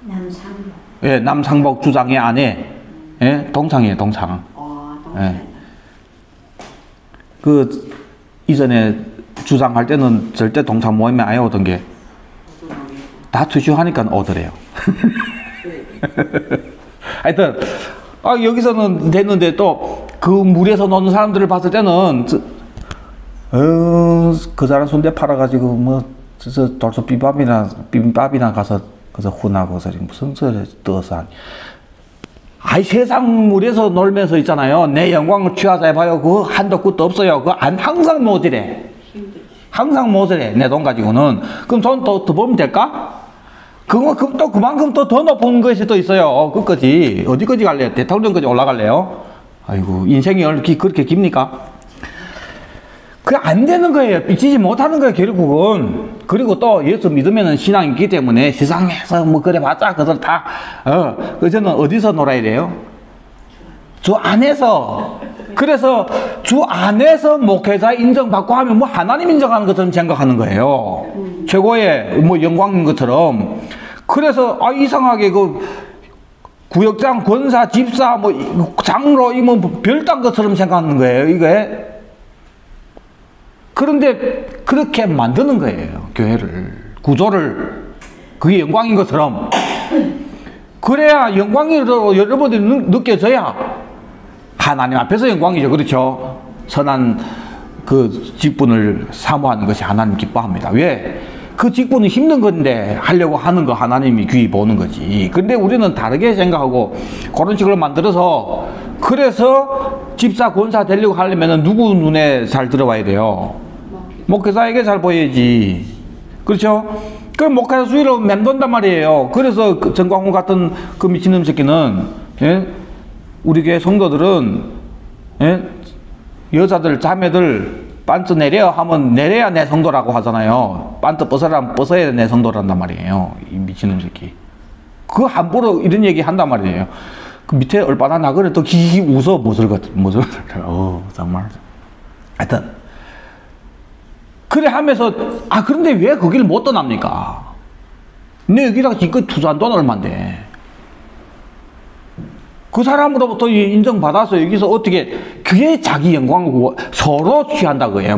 남상복. 예, 남상복 주장의 아내. 예, 동창이에요, 동창. 예. 그, 이전에 주장할 때는 절대 동창 모임에 아예 오던 게, 다 투시하니까 오더래요. 하여튼, 여기서는 됐는데 또, 그 물에서 노는 사람들을 봤을 때는, 그 사람 순대 팔아가지고, 돌솥 비빔밥이나 가서, 그래서 훈하고, 무슨 소리 떠서 하니. 세상 물에서 놀면서 있잖아요. 내 영광을 취하자 해봐요. 그거 한도 끝도 없어요. 그거 항상 못이래. 항상 못이래. 내 돈 가지고는. 그럼 돈 더 벌면 될까? 그럼 또 그만큼 또 더 높은 것이 또 있어요. 끝까지. 어디까지 갈래요? 대통령까지 올라갈래요? 아이고, 인생이 그렇게 깁니까? 그게 안 되는 거예요. 삐치지 못하는 거예요, 결국은. 그리고 또 예수 믿으면 신앙이 있기 때문에 세상에서 뭐 그래 봤자 그들 다, 저는 어디서 놀아야 돼요? 주 안에서. 그래서 주 안에서 목회자 인정받고 하면 뭐 하나님 인정하는 것처럼 생각하는 거예요. 최고의 뭐 영광인 것처럼. 그래서, 이상하게 구역장, 권사, 집사, 뭐, 장로, 뭐 별딴 것처럼 생각하는 거예요, 이게. 그런데 그렇게 만드는 거예요. 교회를. 구조를. 그게 영광인 것처럼. 그래야 영광으로 여러분들이 느껴져야 하나님 앞에서 영광이죠. 그렇죠? 선한 그 직분을 사모하는 것이 하나님 기뻐합니다. 왜? 그 직분은 힘든 건데 하려고 하는 거 하나님이 귀히 보는 거지. 근데 우리는 다르게 생각하고 그런 식으로 만들어서 그래서 집사 권사 되려고 하려면 누구 눈에 잘 들어와야 돼요? 목회자에게 잘 보여야지. 그렇죠? 그럼 목회자 수위로 맴돈단 말이에요. 그래서 정광훈 같은 그 미친놈 새끼는, 예? 우리 교회 성도들은, 예? 여자들, 자매들, 반트 내려 하면 내려야 내 성도라고 하잖아요. 반트 벗으라면 벗어야 내 성도란단 말이에요. 이 미친놈 새끼. 그 함부로 이런 얘기 한단 말이에요. 그 밑에 얼마나 나그네 또 기기 웃어, 못을 정말. 하여튼. 그래 하면서, 그런데 왜 거기를 못 떠납니까? 내 여기다가 지금 투자한 돈 얼만데. 그 사람으로부터 인정받아서 여기서 어떻게, 그게 자기 영광을 서로 취한다고 해요.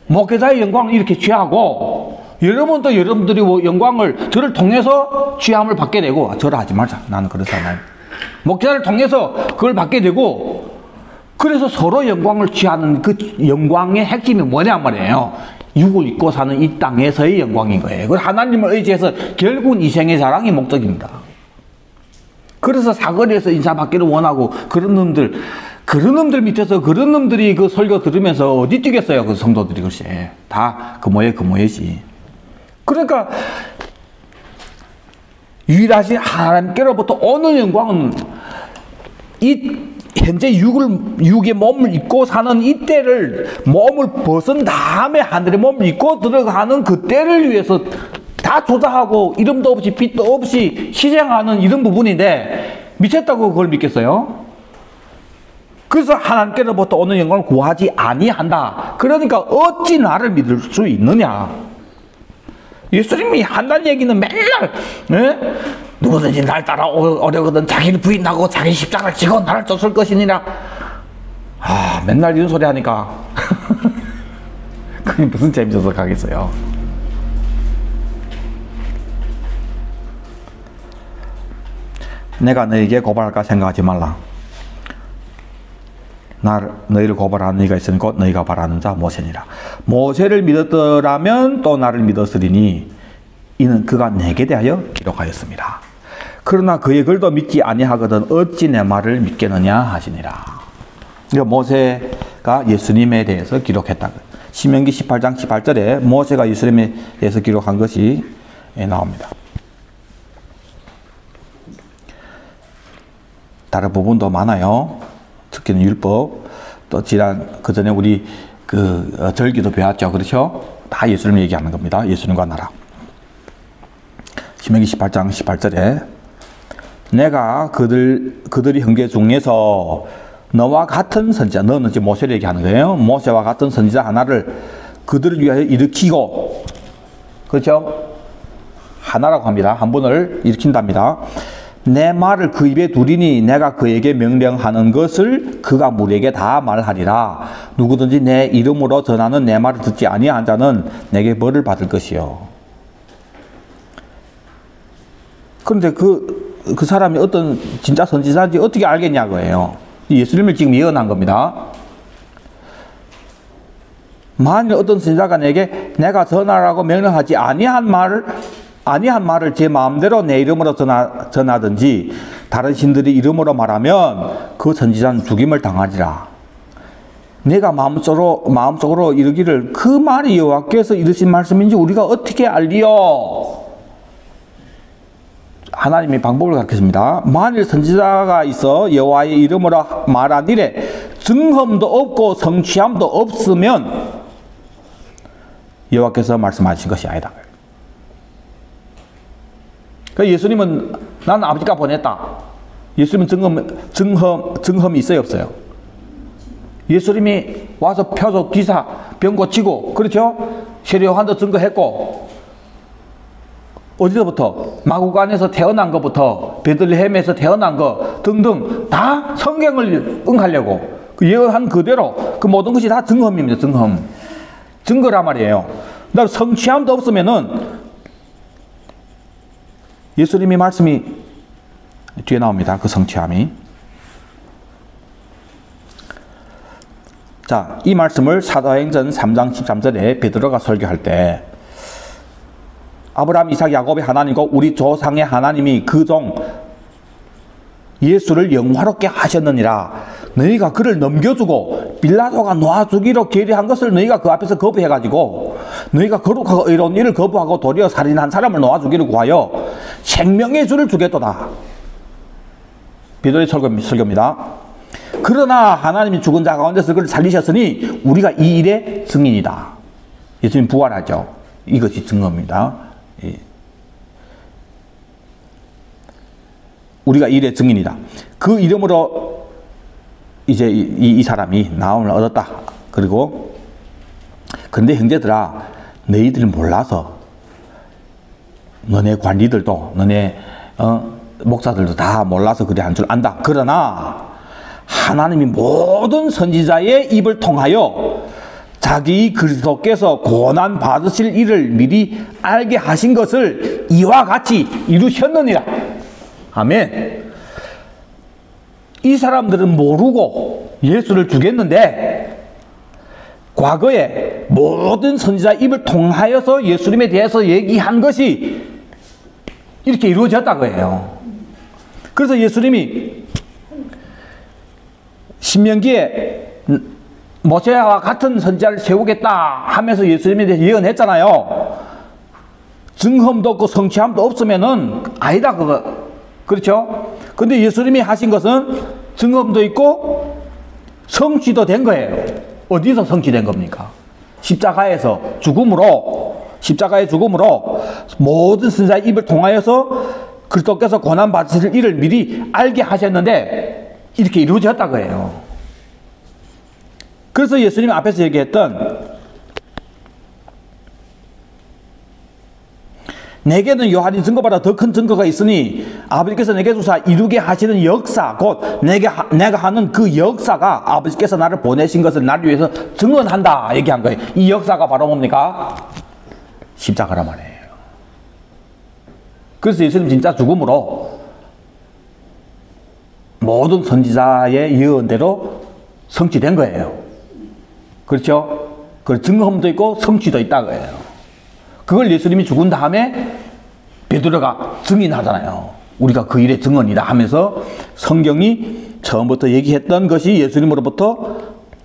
목회자의 영광을 이렇게 취하고, 여러분도 여러분들이 영광을, 저를 통해서 취함을 받게 되고, 저를 하지 말자. 나는 그렇지 않아요. 목회자를 통해서 그걸 받게 되고, 그래서 서로 영광을 취하는 그 영광의 핵심이 뭐냐 말이에요. 육을 입고 사는 이 땅에서의 영광인 거예요. 그 하나님을 의지해서 결국은 이생의 자랑이 목적입니다. 그래서 사거리에서 인사받기를 원하고 그런 놈들 밑에서 그런 놈들이 그 설교 들으면서 어디 뛰겠어요? 그 성도들이 글쎄. 다 그 모예지. 그러니까 유일하신 하나님께로부터 오는 영광은 현재 육의 몸을 입고 사는 이때를 몸을 벗은 다음에 하늘의 몸을 입고 들어가는 그때를 위해서 다 조사하고 이름도 없이 빛도 없이 희생하는 이런 부분인데 미쳤다고 그걸 믿겠어요? 그래서 하나님께로부터 오는 영광을 구하지 아니한다. 그러니까 어찌 나를 믿을 수 있느냐? 예수님이 한다는 얘기는 맨날 누구든지 날 따라오려거든 자기를 부인하고 자기 십자가를 지고 나를 쫓을 것이니라. 아, 맨날 이런 소리 하니까 그게 무슨 재미져서 가겠어요. 내가 너에게 고발할까 생각하지 말라. 너희를 고발하는 이가 있으니 곧 너희가 바라는 자 모세니라. 모세를 믿었더라면 또 나를 믿었으리니 이는 그가 내게 대하여 기록하였습니다. 그러나 그의 글도 믿지 아니하거든 어찌 내 말을 믿겠느냐 하시니라. 그러니까 모세가 예수님에 대해서 기록했다. 신명기 18장 18절에 모세가 예수님에 대해서 기록한 것이 나옵니다. 다른 부분도 많아요. 특히는 율법, 또 그 전에 우리 절기도 배웠죠. 그렇죠? 다 예수님 얘기하는 겁니다. 예수님과 나라. 신명기 18장 18절에 내가 그들이 형제 중에서 너와 같은 선지자, 너는 이제 모세를 얘기하는 거예요. 모세와 같은 선지자 하나를 그들을 위하여 일으키고, 그렇죠? 하나라고 합니다. 한 분을 일으킨답니다. 내 말을 그 입에 두리니 내가 그에게 명령하는 것을 그가 무리에게 다 말하리라. 누구든지 내 이름으로 전하는 내 말을 듣지 아니한 자는 내게 벌을 받을 것이요. 그런데 그 사람이 어떤 진짜 선지자인지 어떻게 알겠냐고요. 예수님을 지금 예언한 겁니다. 만일 어떤 선지자가 내가 전하라고 명령하지 아니한 말을 제 마음대로 내 이름으로 전하든지 다른 신들이 이름으로 말하면 그 선지자는 죽임을 당하리라. 내가 마음속으로 이르기를 그 말이 여호와께서 이르신 말씀인지 우리가 어떻게 알리요? 하나님이 방법을 가르쳤습니다. 만일 선지자가 있어 여호와의 이름으로 말한 일에 증험도 없고 성취함도 없으면 여호와께서 말씀하신 것이 아니다. 그러니까 예수님은 나는 아버지가 보냈다. 예수님은 증험이 있어요, 없어요? 예수님이 와서 표적, 기사, 병 고치고, 그렇죠? 세례요한도 증거했고, 어디서부터? 마구간에서 태어난 것부터, 베들레헴에서 태어난 것 등등 다 성경을 응하려고 그 예언한 그대로 그 모든 것이 다 증험입니다. 증거란 말이에요. 그다음 성취함도 없으면은 예수님의 말씀이 뒤에 나옵니다. 그 성취함이. 자, 이 말씀을 사도행전 3장 13절에 베드로가 설교할 때 아브라함, 이삭, 야곱의 하나님과 우리 조상의 하나님이 그 종 예수를 영화롭게 하셨느니라. 너희가 그를 넘겨주고 빌라도가 놓아주기로 계례한 것을 너희가 그 앞에서 거부해가지고 너희가 거룩하고 의로운 일을 거부하고 도리어 살인한 사람을 놓아주기를 구하여 생명의 주를 주겠도다. 베드로의 설교입니다. 그러나 하나님이 죽은 자 가운데서 그를 살리셨으니 우리가 이 일의 증인이다. 예수님 부활하죠. 이것이 증거입니다. 우리가 이 일의 증인이다. 그 이름으로 이제 이 사람이 나음을 얻었다. 그리고 근데 형제들아, 너희들이 몰라서 너네 관리들도 너네 목사들도 다 몰라서 그래 한 줄 안다. 그러나 하나님이 모든 선지자의 입을 통하여 자기 그리스도께서 고난 받으실 일을 미리 알게 하신 것을 이와 같이 이루셨느니라. 아멘. 이 사람들은 모르고 예수를 죽였는데 과거에 모든 선지자 입을 통하여서 예수님에 대해서 얘기한 것이 이렇게 이루어졌다고 해요. 그래서 예수님이 신명기에 모세와 같은 선지자를 세우겠다 하면서 예수님에 대해서 예언했잖아요. 증험도 없고 성취함도 없으면은 아니다 그거. 그렇죠? 근데 예수님이 하신 것은 증험도 있고 성취도 된 거예요. 어디서 성취된 겁니까? 십자가의 죽음으로 모든 선지자의 입을 통하여서 그리스도께서 고난 받으실 일을 미리 알게 하셨는데 이렇게 이루어졌다고 해요. 그래서 예수님 앞에서 얘기했던 내게는 요한이 증거보다 더 큰 증거가 있으니 아버지께서 내게 주사 이루게 하시는 역사, 곧 내가 하는 그 역사가 아버지께서 나를 보내신 것을 나를 위해서 증언한다 얘기한 거예요. 이 역사가 바로 뭡니까? 십자가란 말이에요. 그래서 예수님 진짜 죽음으로 모든 선지자의 예언대로 성취된 거예요. 그렇죠? 그 증거함도 있고 성취도 있다 거예요. 그걸 예수님이 죽은 다음에 베드로가 증인하잖아요. 우리가 그 일의 증언이다 하면서 성경이 처음부터 얘기했던 것이 예수님으로부터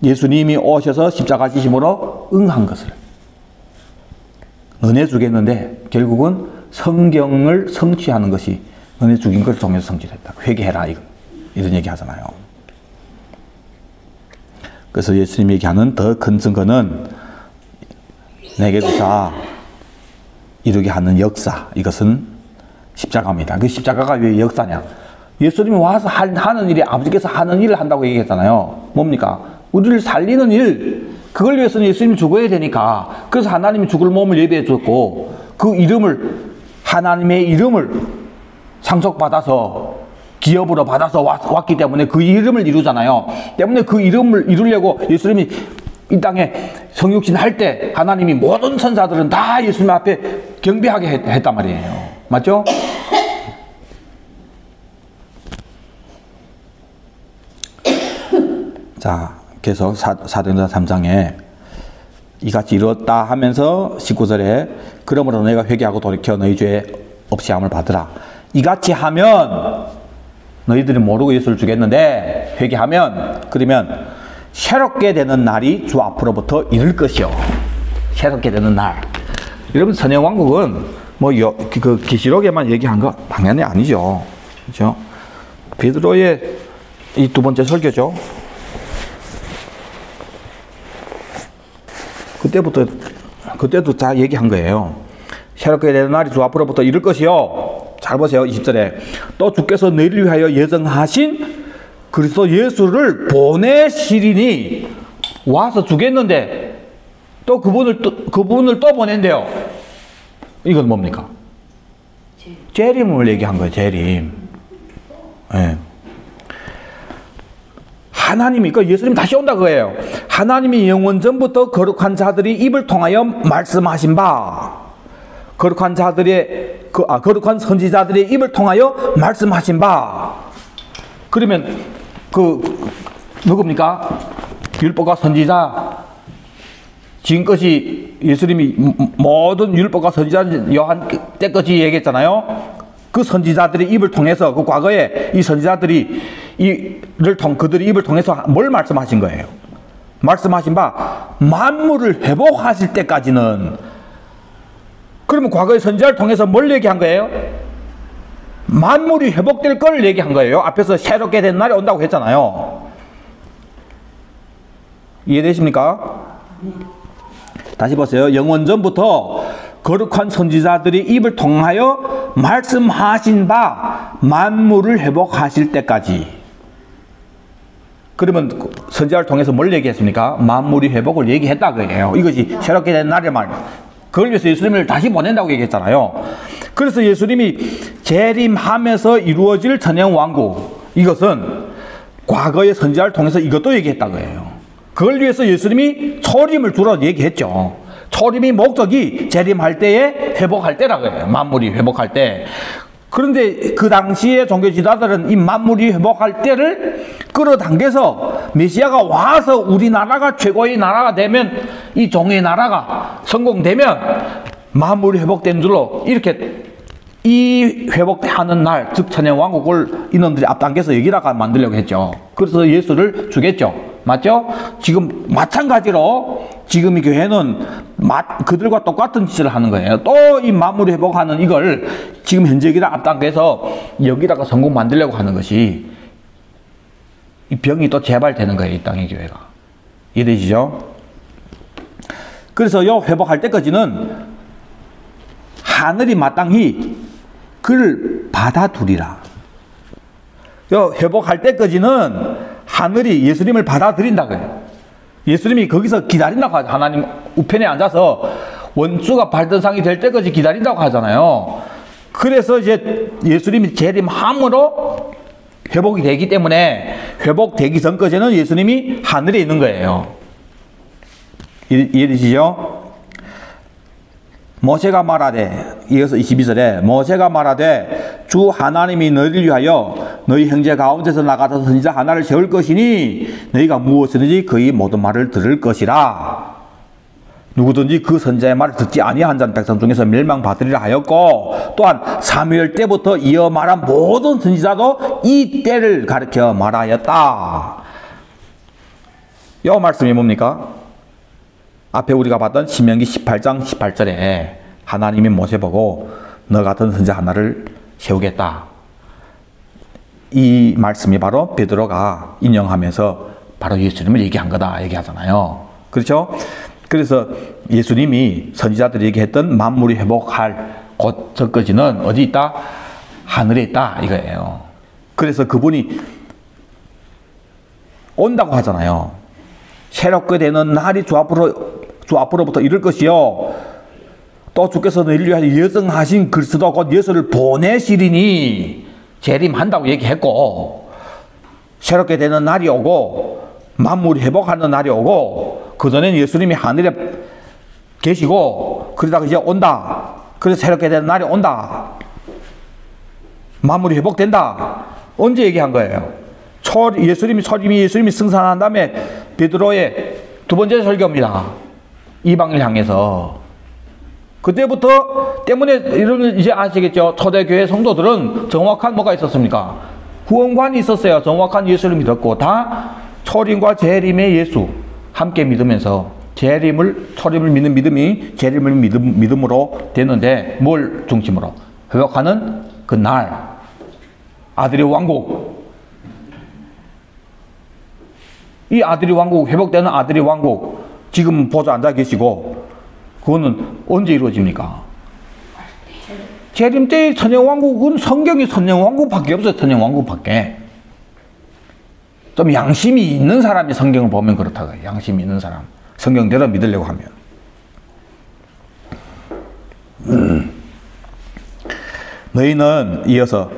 예수님이 오셔서 십자가 지심으로 응한 것을 너네 주겠는데 결국은 성경을 성취하는 것이 너네 죽인 것을 통해서 성취됐다. 회개해라 이런 얘기 하잖아요. 그래서 예수님이 얘기하는 더 큰 증거는 내게 주사 이루게 하는 역사, 이것은 십자가입니다. 그 십자가가 왜 역사냐? 예수님이 와서 하는 일이 아버지께서 하는 일을 한다고 얘기했잖아요. 뭡니까? 우리를 살리는 일, 그걸 위해서는 예수님이 죽어야 되니까. 그래서 하나님이 죽을 몸을 예배해 줬고 그 이름을, 하나님의 이름을 상속받아서 기업으로 받아서 왔기 때문에 그 이름을 이루잖아요. 때문에 그 이름을 이루려고 예수님이 이 땅에 성육신 할 때 하나님이 모든 선사들은 다 예수님 앞에 경배하게 했단 말이에요. 맞죠? 자, 계속 사도행전 3장에 이같이 이루었다 하면서 19절에 그러므로 너희가 회개하고 돌이켜 너희 죄 없이 함을 받으라. 이같이 하면 너희들이 모르고 예수를 주겠는데 회개하면, 그러면 새롭게 되는 날이 주 앞으로부터 이를 것이요. 새롭게 되는 날. 여러분, 선영왕국은 그 계시록에만 얘기한 거 당연히 아니죠. 그렇죠? 베드로의 이 두 번째 설교죠. 그때도 다 얘기한 거예요. 새롭게 되는 날이 주 앞으로부터 이를 것이요. 잘 보세요. 20절에 또 주께서 너희를 위하여 예정하신 그리스도 예수를 보내시리니, 와서 주겠는데 또 그분을 또 보낸대요. 이건 뭡니까? 재림을 얘기한 거예요. 재림. 네. 하나님이, 그러니까 예수님 다시 온다 그거예요. 하나님이 영원 전부터 거룩한 자들이 입을 통하여 말씀하신 바, 거룩한 선지자들의 입을 통하여 말씀하신 바. 그러면 누굽니까? 율법과 선지자, 지금까지 예수님이 모든 율법과 선지자 요한 때까지 얘기했잖아요. 그 선지자들의 입을 통해서, 그 과거에 이 선지자들이 그들의 입을 통해서 뭘 말씀하신 거예요? 말씀하신 바 만물을 회복하실 때까지는. 그러면 과거의 선지자를 통해서 뭘 얘기한 거예요? 만물이 회복될 걸 얘기한 거예요. 앞에서 새롭게 된 날이 온다고 했잖아요. 이해되십니까? 다시 보세요. 영원 전부터 거룩한 선지자들이 입을 통하여 말씀하신 바 만물을 회복하실 때까지. 그러면 선지자를 통해서 뭘 얘기했습니까? 만물이 회복을 얘기했다 그예요. 이것이 새롭게 된 날의 말. 그걸 위해서 예수님을 다시 보낸다고 얘기했잖아요. 그래서 예수님이 재림하면서 이루어질 천연왕국, 이것은 과거의 선지자를 통해서 이것도 얘기했다 그예요. 그걸 위해서 예수님이 초림을 두러 얘기했죠. 초림이 목적이 재림할 때에 회복할 때라고 해요. 만물이 회복할 때. 그런데 그 당시에 종교 지도자들은 이 만물이 회복할 때를 끌어당겨서 메시아가 와서 우리나라가 최고의 나라가 되면, 이 종의 나라가 성공되면 만물이 회복된 줄로 이렇게 이 회복하는 날, 즉 천연왕국을 이놈들이 앞당겨서 여기다가 만들려고 했죠. 그래서 예수를 주겠죠. 맞죠? 지금 마찬가지로 지금 이 교회는 그들과 똑같은 짓을 하는 거예요. 또 이 만물을 회복하는 이걸 지금 현재 여기다 앞당겨서 여기다가 성공 만들려고 하는 것이, 이 병이 또 재발되는 거예요. 이 땅의 교회가. 이해되시죠? 그래서 요 회복할 때까지는 하늘이 마땅히 그를 받아두리라. 요 회복할 때까지는 하늘이 예수님을 받아들인다고요. 예수님이 거기서 기다린다고 하죠. 하나님 우편에 앉아서 원수가 발등상이 될 때까지 기다린다고 하잖아요. 그래서 이제 예수님이 재림함으로 회복이 되기 때문에 회복되기 전까지는 예수님이 하늘에 있는 거예요. 이해되시죠? 모세가 말하되, 이어서 22절에 모세가 말하되 주 하나님이 너희를 위하여 너희 형제 가운데서 나가서 선지자 하나를 세울 것이니 너희가 무엇이든지 그의 모든 말을 들을 것이라. 누구든지 그 선지자의 말을 듣지 아니한 자는 백성 중에서 멸망받으리라 하였고, 또한 사무엘 때부터 이어 말한 모든 선지자도 이 때를 가리켜 말하였다. 이 말씀이 뭡니까? 앞에 우리가 봤던 신명기 18장 18절에 하나님이 모세 보고 너 같은 선지자 하나를 세우겠다. 이 말씀이 바로 베드로가 인용하면서 바로 예수님을 얘기한 거다 얘기하잖아요. 그렇죠? 그래서 예수님이 선지자들에게 했던 만물이 회복할 곧 전까지는 어디 있다? 하늘에 있다 이거예요. 그래서 그분이 온다고 하잖아요. 새롭게 되는 날이 주 앞으로부터 이를 것이요. 또 주께서 너희를 위하여 예정하신 그리스도 곧 예수를 보내시리니 재림한다고 얘기했고, 새롭게 되는 날이 오고 만물이 회복하는 날이 오고, 그전에는 예수님이 하늘에 계시고 그러다가 이제 온다. 그래서 새롭게 되는 날이 온다. 만물이 회복된다. 언제 얘기한 거예요? 예수님이 승산한 다음에 베드로의 두 번째 설교입니다. 이방을 향해서. 그때부터 때문에 여러분 이제 아시겠죠? 초대교회 성도들은 정확한 뭐가 있었습니까? 구원관이 있었어요. 정확한 예수를 믿었고, 다 초림과 재림의 예수 함께 믿으면서 초림을 믿는 믿음이 재림을 믿음으로 되는데, 뭘 중심으로? 회복하는 그 날, 아들의 왕국. 이 아들의 왕국, 회복되는 아들의 왕국, 지금 보좌 앉아 계시고, 그거는 언제 이루어집니까? 재림 때의 천년왕국은 성경이 천년왕국밖에 없어요. 천년왕국밖에. 좀 양심이 있는 사람이 성경을 보면 그렇다고 해요. 양심이 있는 사람. 성경대로 믿으려고 하면. 너희는 이어서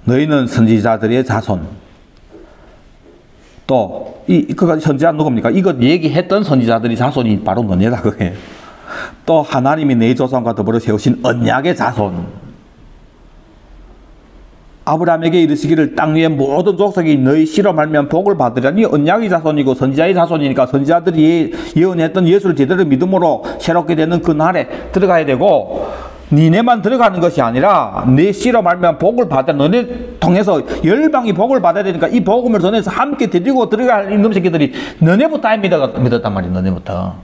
너희는 선지자들의 자손. 또 그가 선지자 누굽니까? 이거 얘기했던 선지자들이 자손이 바로 너네다 그게. 또 하나님이 내 조상과 더불어 세우신 언약의 자손. 아브라함에게 이르시기를 땅 위의 모든 족속이 너희 씨로 말미암아 복을 받으려니 언약의 자손이고 선지자의 자손이니까 선지자들이 예언했던 예수를 제대로 믿음으로 새롭게 되는 그 날에 들어가야 되고, 니네만 들어가는 것이 아니라 내 씨로 말미암아 복을 받아 너네 통해서 열방이 복을 받아야 되니까 이 복음을 전해서 함께 드리고 들어갈 이놈 새끼들이 너네부터 믿었단 말이야. 너네부터.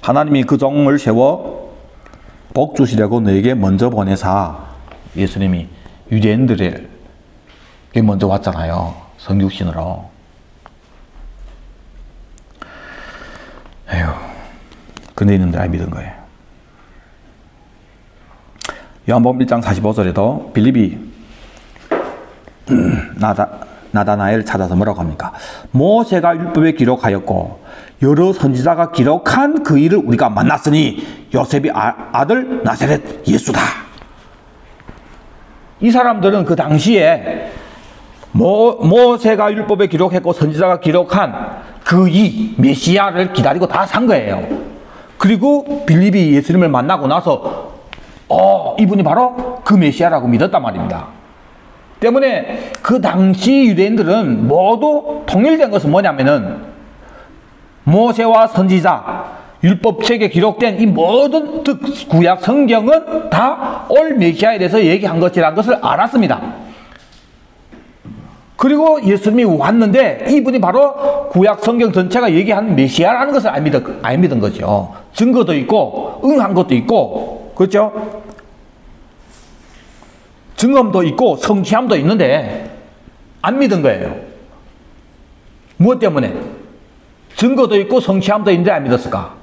하나님이 그 종을 세워 복 주시려고 너에게 먼저 보내사. 예수님이 유대인들에게 먼저 왔잖아요. 성육신으로. 에휴, 근데 이놈들 안 믿은 거예요. 요한복음 1장 45절에도 빌립이 나다나엘 찾아서 뭐라고 합니까? 모세가 율법에 기록하였고 여러 선지자가 기록한 그 일을 우리가 만났으니 요셉의 아들 나사렛 예수다. 이 사람들은 그 당시에 모세가 율법에 기록했고 선지자가 기록한 그 이 메시아를 기다리고 다 산 거예요. 그리고 빌립이 예수님을 만나고 나서 이분이 바로 그 메시아라고 믿었단 말입니다. 때문에 그 당시 유대인들은 모두 통일된 것은 뭐냐면은 모세와 선지자, 율법책에 기록된 이 모든 구약 성경은 다 올 메시아에 대해서 얘기한 것이라는 것을 알았습니다. 그리고 예수님이 왔는데 이분이 바로 구약 성경 전체가 얘기하는 메시아라는 것을 안 믿은 거죠. 증거도 있고 응한 것도 있고, 그렇죠? 증언도 있고 성취함도 있는데 안 믿은 거예요. 무엇 때문에? 증거도 있고 성취함도 있는데 안 믿었을까?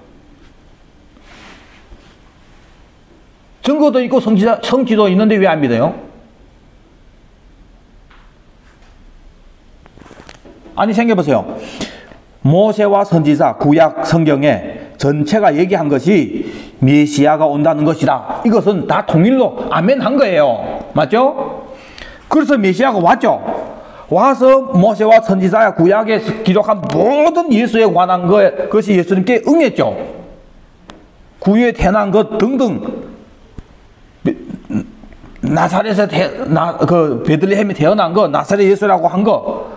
증거도 있고 성취도 있는데 왜 안 믿어요? 아니 생각해보세요. 모세와 선지자 구약 성경에 전체가 얘기한 것이 메시아가 온다는 것이다. 이것은 다 통일로 아멘한 거예요. 맞죠? 그래서 메시아가 왔죠. 와서 모세와 선지자 구약에 기록한 모든 예수에 관한 것이 예수님께 응했죠. 구유에 태어난 것 등등, 나사렛에 베들레헴에 태어난 거, 나사렛 예수라고 한 거,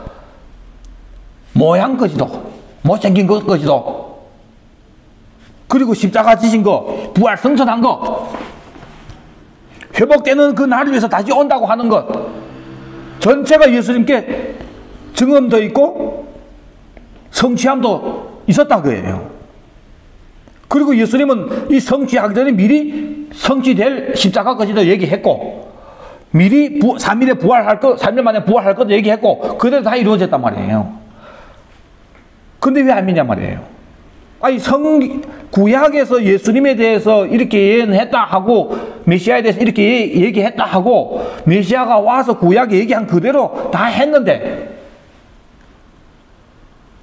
모양까지도, 못생긴 것까지도, 그리고 십자가 지신 거, 부활 승천한 거, 회복되는 그 날을 위해서 다시 온다고 하는 것, 전체가 예수님께 증언도 있고 성취함도 있었다 그예요. 그리고 예수님은 이 성취하기 전에 미리 성취될 십자가까지도 얘기했고, 미리 3일에 부활할 것, 3일 만에 부활할 것도 얘기했고, 그대로 다 이루어졌단 말이에요. 근데 왜 안 믿냐 말이에요. 아니, 구약에서 예수님에 대해서 이렇게 예언했다 하고, 메시아에 대해서 이렇게 얘기했다 하고, 메시아가 와서 구약에 얘기한 그대로 다 했는데,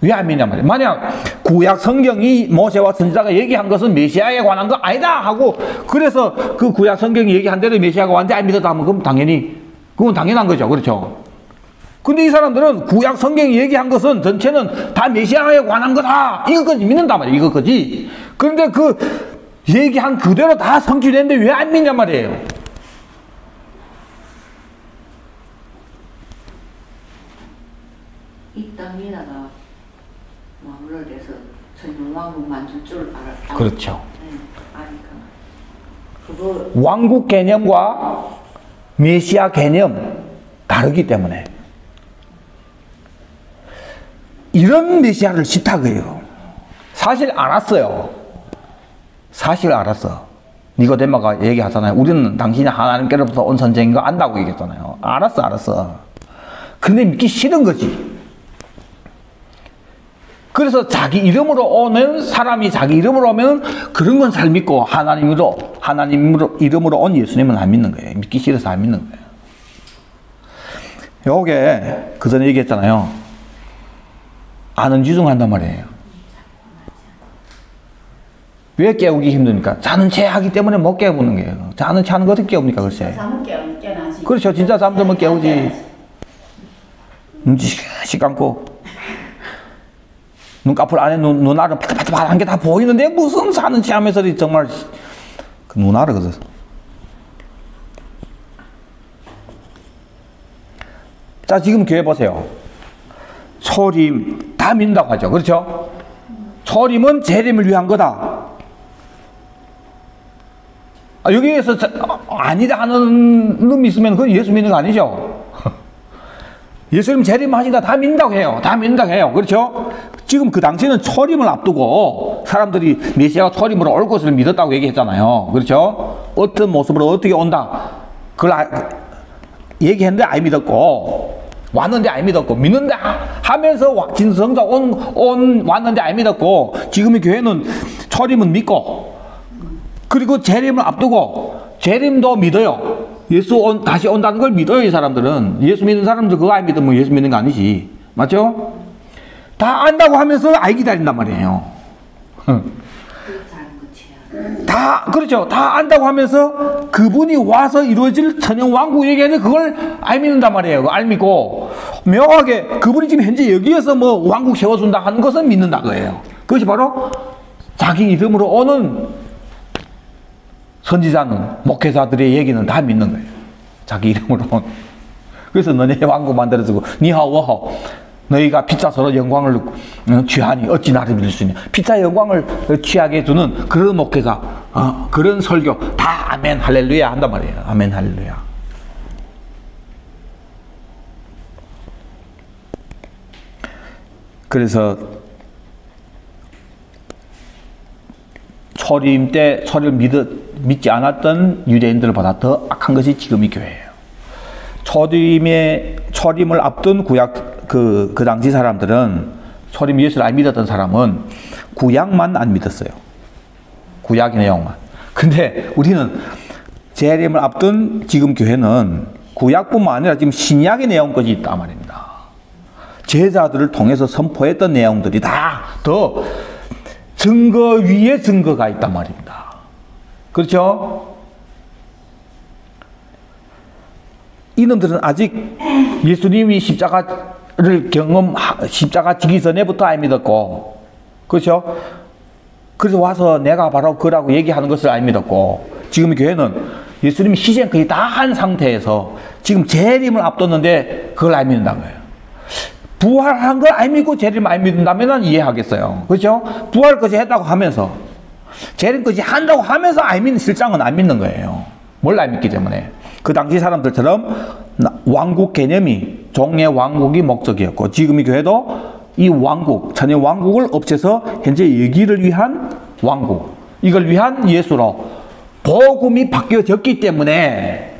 왜 안 믿냐 말이에요. 만약 구약 성경이 모세와 선지자가 얘기한 것은 메시아에 관한 거 아니다 하고, 그래서 그 구약 성경이 얘기한 대로 메시아가 왔는데 안 믿었다 하면 그건 당연한 거죠. 그렇죠? 근데 이 사람들은 구약 성경이 얘기한 것은 전체는 다 메시아에 관한 거다, 이것까지 믿는단 말이에요. 이것까지. 그런데 그 얘기한 그대로 다 성취됐는데 왜 안 믿냐 말이에요. 이 땅에다가 왕을 해서 전용왕국 만들 줄 알아. 그렇죠. 네, 아니까. 그거 왕국 개념과 메시아 개념 다르기 때문에 이런 메시아를 싫다 그래요. 사실 알았어요. 사실 알았어. 니고데모가 얘기하잖아요. 우리는 당신이 하나님께로부터 온 선생인 거 안다고 얘기했잖아요. 알았어. 근데 믿기 싫은 거지. 그래서 자기 이름으로 오면, 사람이 자기 이름으로 오면 그런 건 잘 믿고, 하나님 이름으로 온 예수님은 안 믿는 거예요. 믿기 싫어서 안 믿는 거예요. 요게 그 전에 얘기했잖아요. 아는 지중한단 말이에요. 왜 깨우기 힘드니까? 자는 채 하기 때문에 못 깨우는 거예요. 자는 채 하는 거 어떻게 깨웁니까, 글쎄. 잠을 깨어나지. 그렇죠. 진짜 잠들면 깨우지. 눈치 씩 감고. 눈꺼풀 안에 눈알은 파닥파닥한 게 다 보이는데 무슨 자는 채 하면서 정말 그 눈알이거든. 자, 지금 교회 보세요. 초림 다 믿는다고 하죠. 그렇죠? 초림은 재림을 위한 거다. 여기에서 아니다 하는 놈이 있으면 그건 예수 믿는 거 아니죠? 예수님 재림하시다 다 믿는다고 해요. 다 믿는다고 해요. 그렇죠? 지금 그 당시에는 초림을 앞두고 사람들이 메시아가 초림으로 올 것을 믿었다고 얘기했잖아요. 그렇죠? 어떤 모습으로 어떻게 온다. 그걸 얘기했는데 안 믿었고, 왔는데 안 믿었고, 믿는데 하면서 진성자 왔는데 안 믿었고, 지금의 교회는 초림은 믿고, 그리고 재림을 앞두고, 재림도 믿어요. 예수 다시 온다는 걸 믿어요, 이 사람들은. 예수 믿는 사람들 그거 안 믿으면 예수 믿는 거 아니지. 맞죠? 다 안다고 하면서 알 기다린단 말이에요. 그렇죠. 다 안다고 하면서 그분이 와서 이루어질 천영 왕국 얘기하는데 그걸 알 믿는단 말이에요. 알 믿고, 묘하게 그분이 지금 현재 여기에서 뭐 왕국 세워준다 하는 것은 믿는다 거예요. 그것이 바로 자기 이름으로 오는 선지자는, 목회자들의 얘기는 다 믿는 거예요. 자기 이름으로. 그래서 너네 왕국 만들어주고, 니하오 워하오, 너희가 피차 서로 영광을 취하니 어찌 나를 믿을 수 있냐. 피차 영광을 취하게 해주는 그런 목회자, 그런 설교 다 아멘 할렐루야 한단 말이에요. 아멘 할렐루야. 그래서 초림 때 초림을 믿지 않았던 유대인들보다 더 악한 것이 지금의 교회예요. 초림을 앞둔 구약 그 당시 사람들은, 초림 예수를 안 믿었던 사람은 구약만 안 믿었어요. 구약의 내용만. 근데 우리는 재림을 앞둔 지금 교회는 구약뿐만 아니라 지금 신약의 내용까지 있단 말입니다. 제자들을 통해서 선포했던 내용들이 다 더 증거 위에 증거가 있단 말입니다. 그렇죠? 이놈들은 아직 예수님이 십자가를 십자가 지기 전에부터 안 믿었고, 그렇죠? 그래서 와서 내가 바로 그라고 얘기하는 것을 안 믿었고, 지금 교회는 예수님이 희생 거의 다 한 상태에서 지금 재림을 앞뒀는데 그걸 안 믿는다는 거예요. 부활한 걸 안 믿고 재림을 안 믿는다면 이해하겠어요. 그렇죠? 부활까지 했다고 하면서 재림까지 한다고 하면서 안 믿는 실장은 안 믿는 거예요. 뭘 안 믿기 때문에. 그 당시 사람들처럼 왕국 개념이, 종의 왕국이 목적이었고, 지금 이 교회도 이 왕국, 천의 왕국을 없애서 현재 얘기를 위한 왕국, 이걸 위한 예수로 복음이 바뀌어졌기 때문에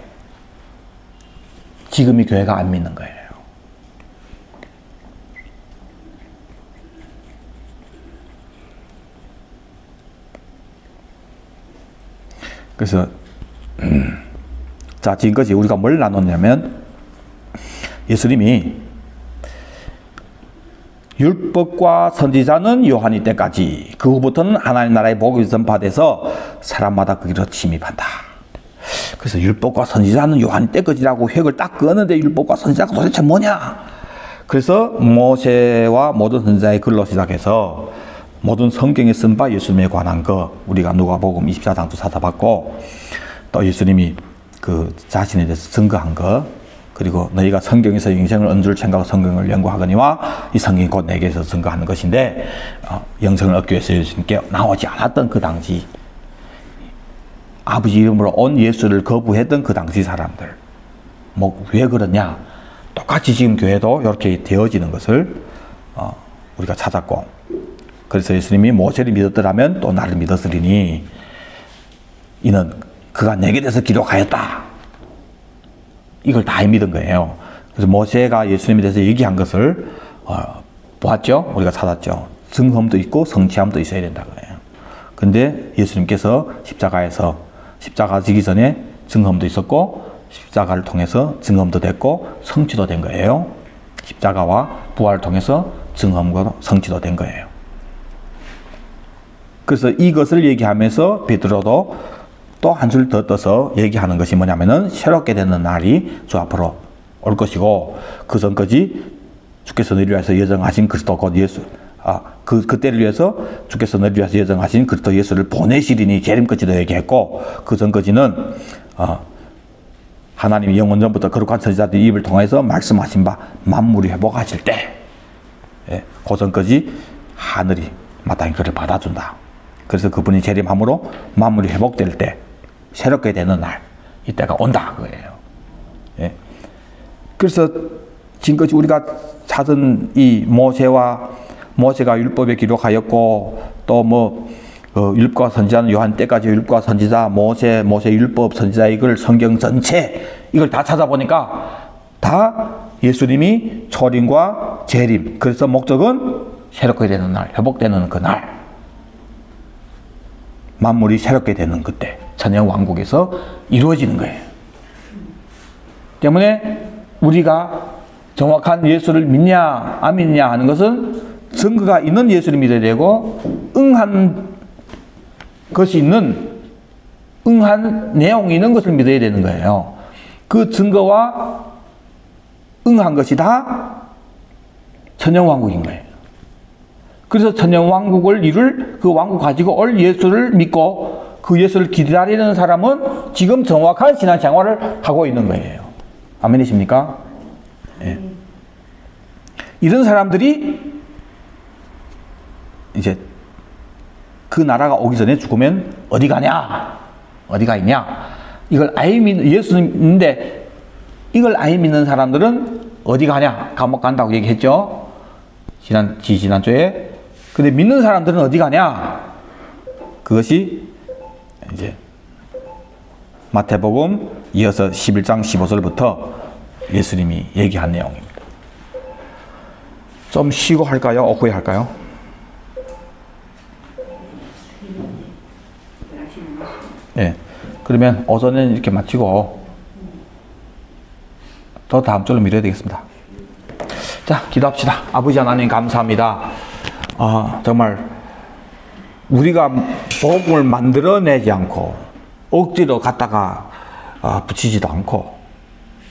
지금 이 교회가 안 믿는 거예요. 그래서 자, 지금까지 우리가 뭘 나눴냐면, 예수님이 율법과 선지자는 요한이 때까지, 그 후부터는 하나님 나라의 복음이 전파돼서 사람마다 그 길로 침입한다. 그래서 율법과 선지자는 요한이 때까지라고 획을 딱 그었는데, 율법과 선지자가 도대체 뭐냐? 그래서 모세와 모든 선지자의 글로 시작해서 모든 성경에 쓴 바 예수님에 관한 거, 우리가 누가복음 24장도 찾아봤고, 또 예수님이 그 자신에 대해서 증거한 거, 그리고 너희가 성경에서 영생을 얻을 생각하고 성경을 연구하거니와 이 성경이 곧 내게서 증거하는 것인데, 영생을 얻기 위해서 예수님께 나오지 않았던 그 당시, 아버지 이름으로 온 예수를 거부했던 그 당시 사람들, 뭐 왜 그러냐? 똑같이 지금 교회도 이렇게 되어지는 것을 우리가 찾았고, 그래서 예수님이 모세를 믿었더라면 또 나를 믿었으리니 이는 그가 내게 대해서 기록하였다. 이걸 다 믿은 거예요. 그래서 모세가 예수님에 대해서 얘기한 것을 보았죠. 우리가 찾았죠. 증험도 있고 성취함도 있어야 된다고 해요. 근데 예수님께서 십자가 지기 전에 증험도 있었고, 십자가를 통해서 증험도 됐고 성취도 된 거예요. 십자가와 부활을 통해서 증험과 성취도 된 거예요. 그래서 이것을 얘기하면서 베드로도 또 한 줄 더 떠서 얘기하는 것이 뭐냐면은, 새롭게 되는 날이 주 앞으로 올 것이고, 그 전까지 주께서 너희를 위해서 예정하신 그리스도 곧 예수, 그때를 위해서 주께서 너희를 위해서 예정하신 그리스도 예수를 보내시리니 재림까지도 얘기했고, 그 전까지는 하나님이 영원 전부터 거룩한 선지자들 입을 통해서 말씀하신 바 만물이 회복하실 때, 그 전까지 하늘이 마땅히 그를 받아준다. 그래서 그분이 재림함으로 만물이 회복될 때, 새롭게 되는 날, 이때가 온다 그거예요. 그래서 지금까지 우리가 찾은 이 모세가 율법에 기록하였고, 또 율법과 선지자는 요한 때까지 율법과 선지자, 모세 율법, 선지자, 이걸 성경 전체 이걸 다 찾아보니까 다 예수님이 초림과 재림, 그래서 목적은 새롭게 되는 날, 회복되는 그 날, 만물이 새롭게 되는 그때 천년 왕국에서 이루어지는 거예요. 때문에 우리가 정확한 예수를 믿냐 안 믿냐 하는 것은 증거가 있는 예수를 믿어야 되고, 응한 것이 있는, 응한 내용이 있는 것을 믿어야 되는 거예요. 그 증거와 응한 것이 다 천년 왕국인 거예요. 그래서 천년 왕국을 이룰, 그 왕국 가지고 올 예수를 믿고 그 예수를 기다리는 사람은 지금 정확한 신앙생활을 하고 있는 거예요. 아멘이십니까? 예. 이런 사람들이 이제 그 나라가 오기 전에 죽으면 어디 가냐? 어디가 있냐? 이걸 아예 믿는, 예수는 있는데 이걸 아예 믿는 사람들은 어디 가냐? 감옥 간다고 얘기했죠? 지난주에. 근데 믿는 사람들은 어디 가냐? 그것이 이제 마태복음 이어서 11장 15절부터 예수님이 얘기한 내용입니다. 좀 쉬고 할까요? 오후에 할까요? 네. 그러면 오전에는 이렇게 마치고 또 다음 주로 미뤄야 되겠습니다. 자, 기도합시다. 아버지 하나님 감사합니다. 정말 우리가 복음을 만들어내지 않고 억지로 갖다가 붙이지도 않고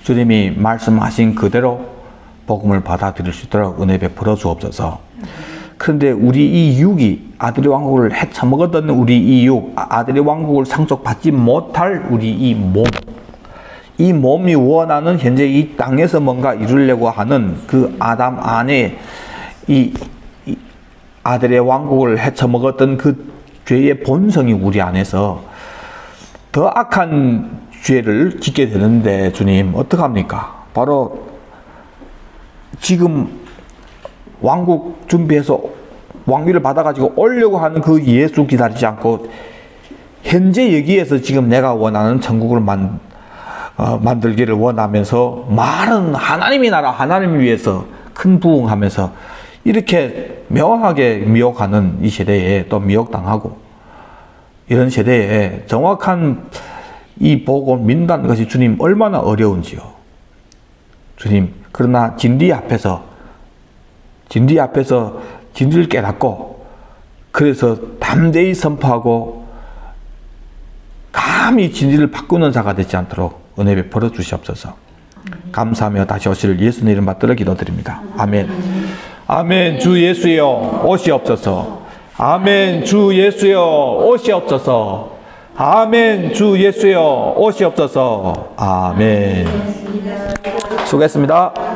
주님이 말씀하신 그대로 복음을 받아들일 수 있도록 은혜 베풀어 주옵소서. 그런데 우리 이 육이 아들의 왕국을 헤쳐먹었던 우리 이 육, 아들의 왕국을 상속받지 못할 우리 이 몸이 원하는 현재 이 땅에서 뭔가 이루려고 하는 그 아담 안에 이 아들의 왕국을 헤쳐먹었던 그 죄의 본성이 우리 안에서 더 악한 죄를 짓게 되는데 주님 어떡합니까? 바로 지금 왕국 준비해서 왕위를 받아가지고 오려고 하는 그 예수 기다리지 않고 현재 여기에서 지금 내가 원하는 천국을 만들기를 원하면서 말은 하나님의 나라 하나님을 위해서 큰 부흥하면서 이렇게 명확하게 미혹하는 이 세대에 또 미혹당하고 이런 세대에 정확한 이 복음을 믿는다는 것이 주님 얼마나 어려운지요. 주님, 그러나 진리 앞에서 진리를 깨닫고 그래서 담대히 선포하고 감히 진리를 바꾸는 자가 되지 않도록 은혜 베풀어 주시옵소서. 감사하며 다시 오실 예수의 이름 받들어 기도드립니다. 아멘. 아멘. 주 예수여 오시옵소서. 아멘. 주 예수여 오시옵소서. 아멘. 주 예수여 오시옵소서. 아멘. 수고했습니다.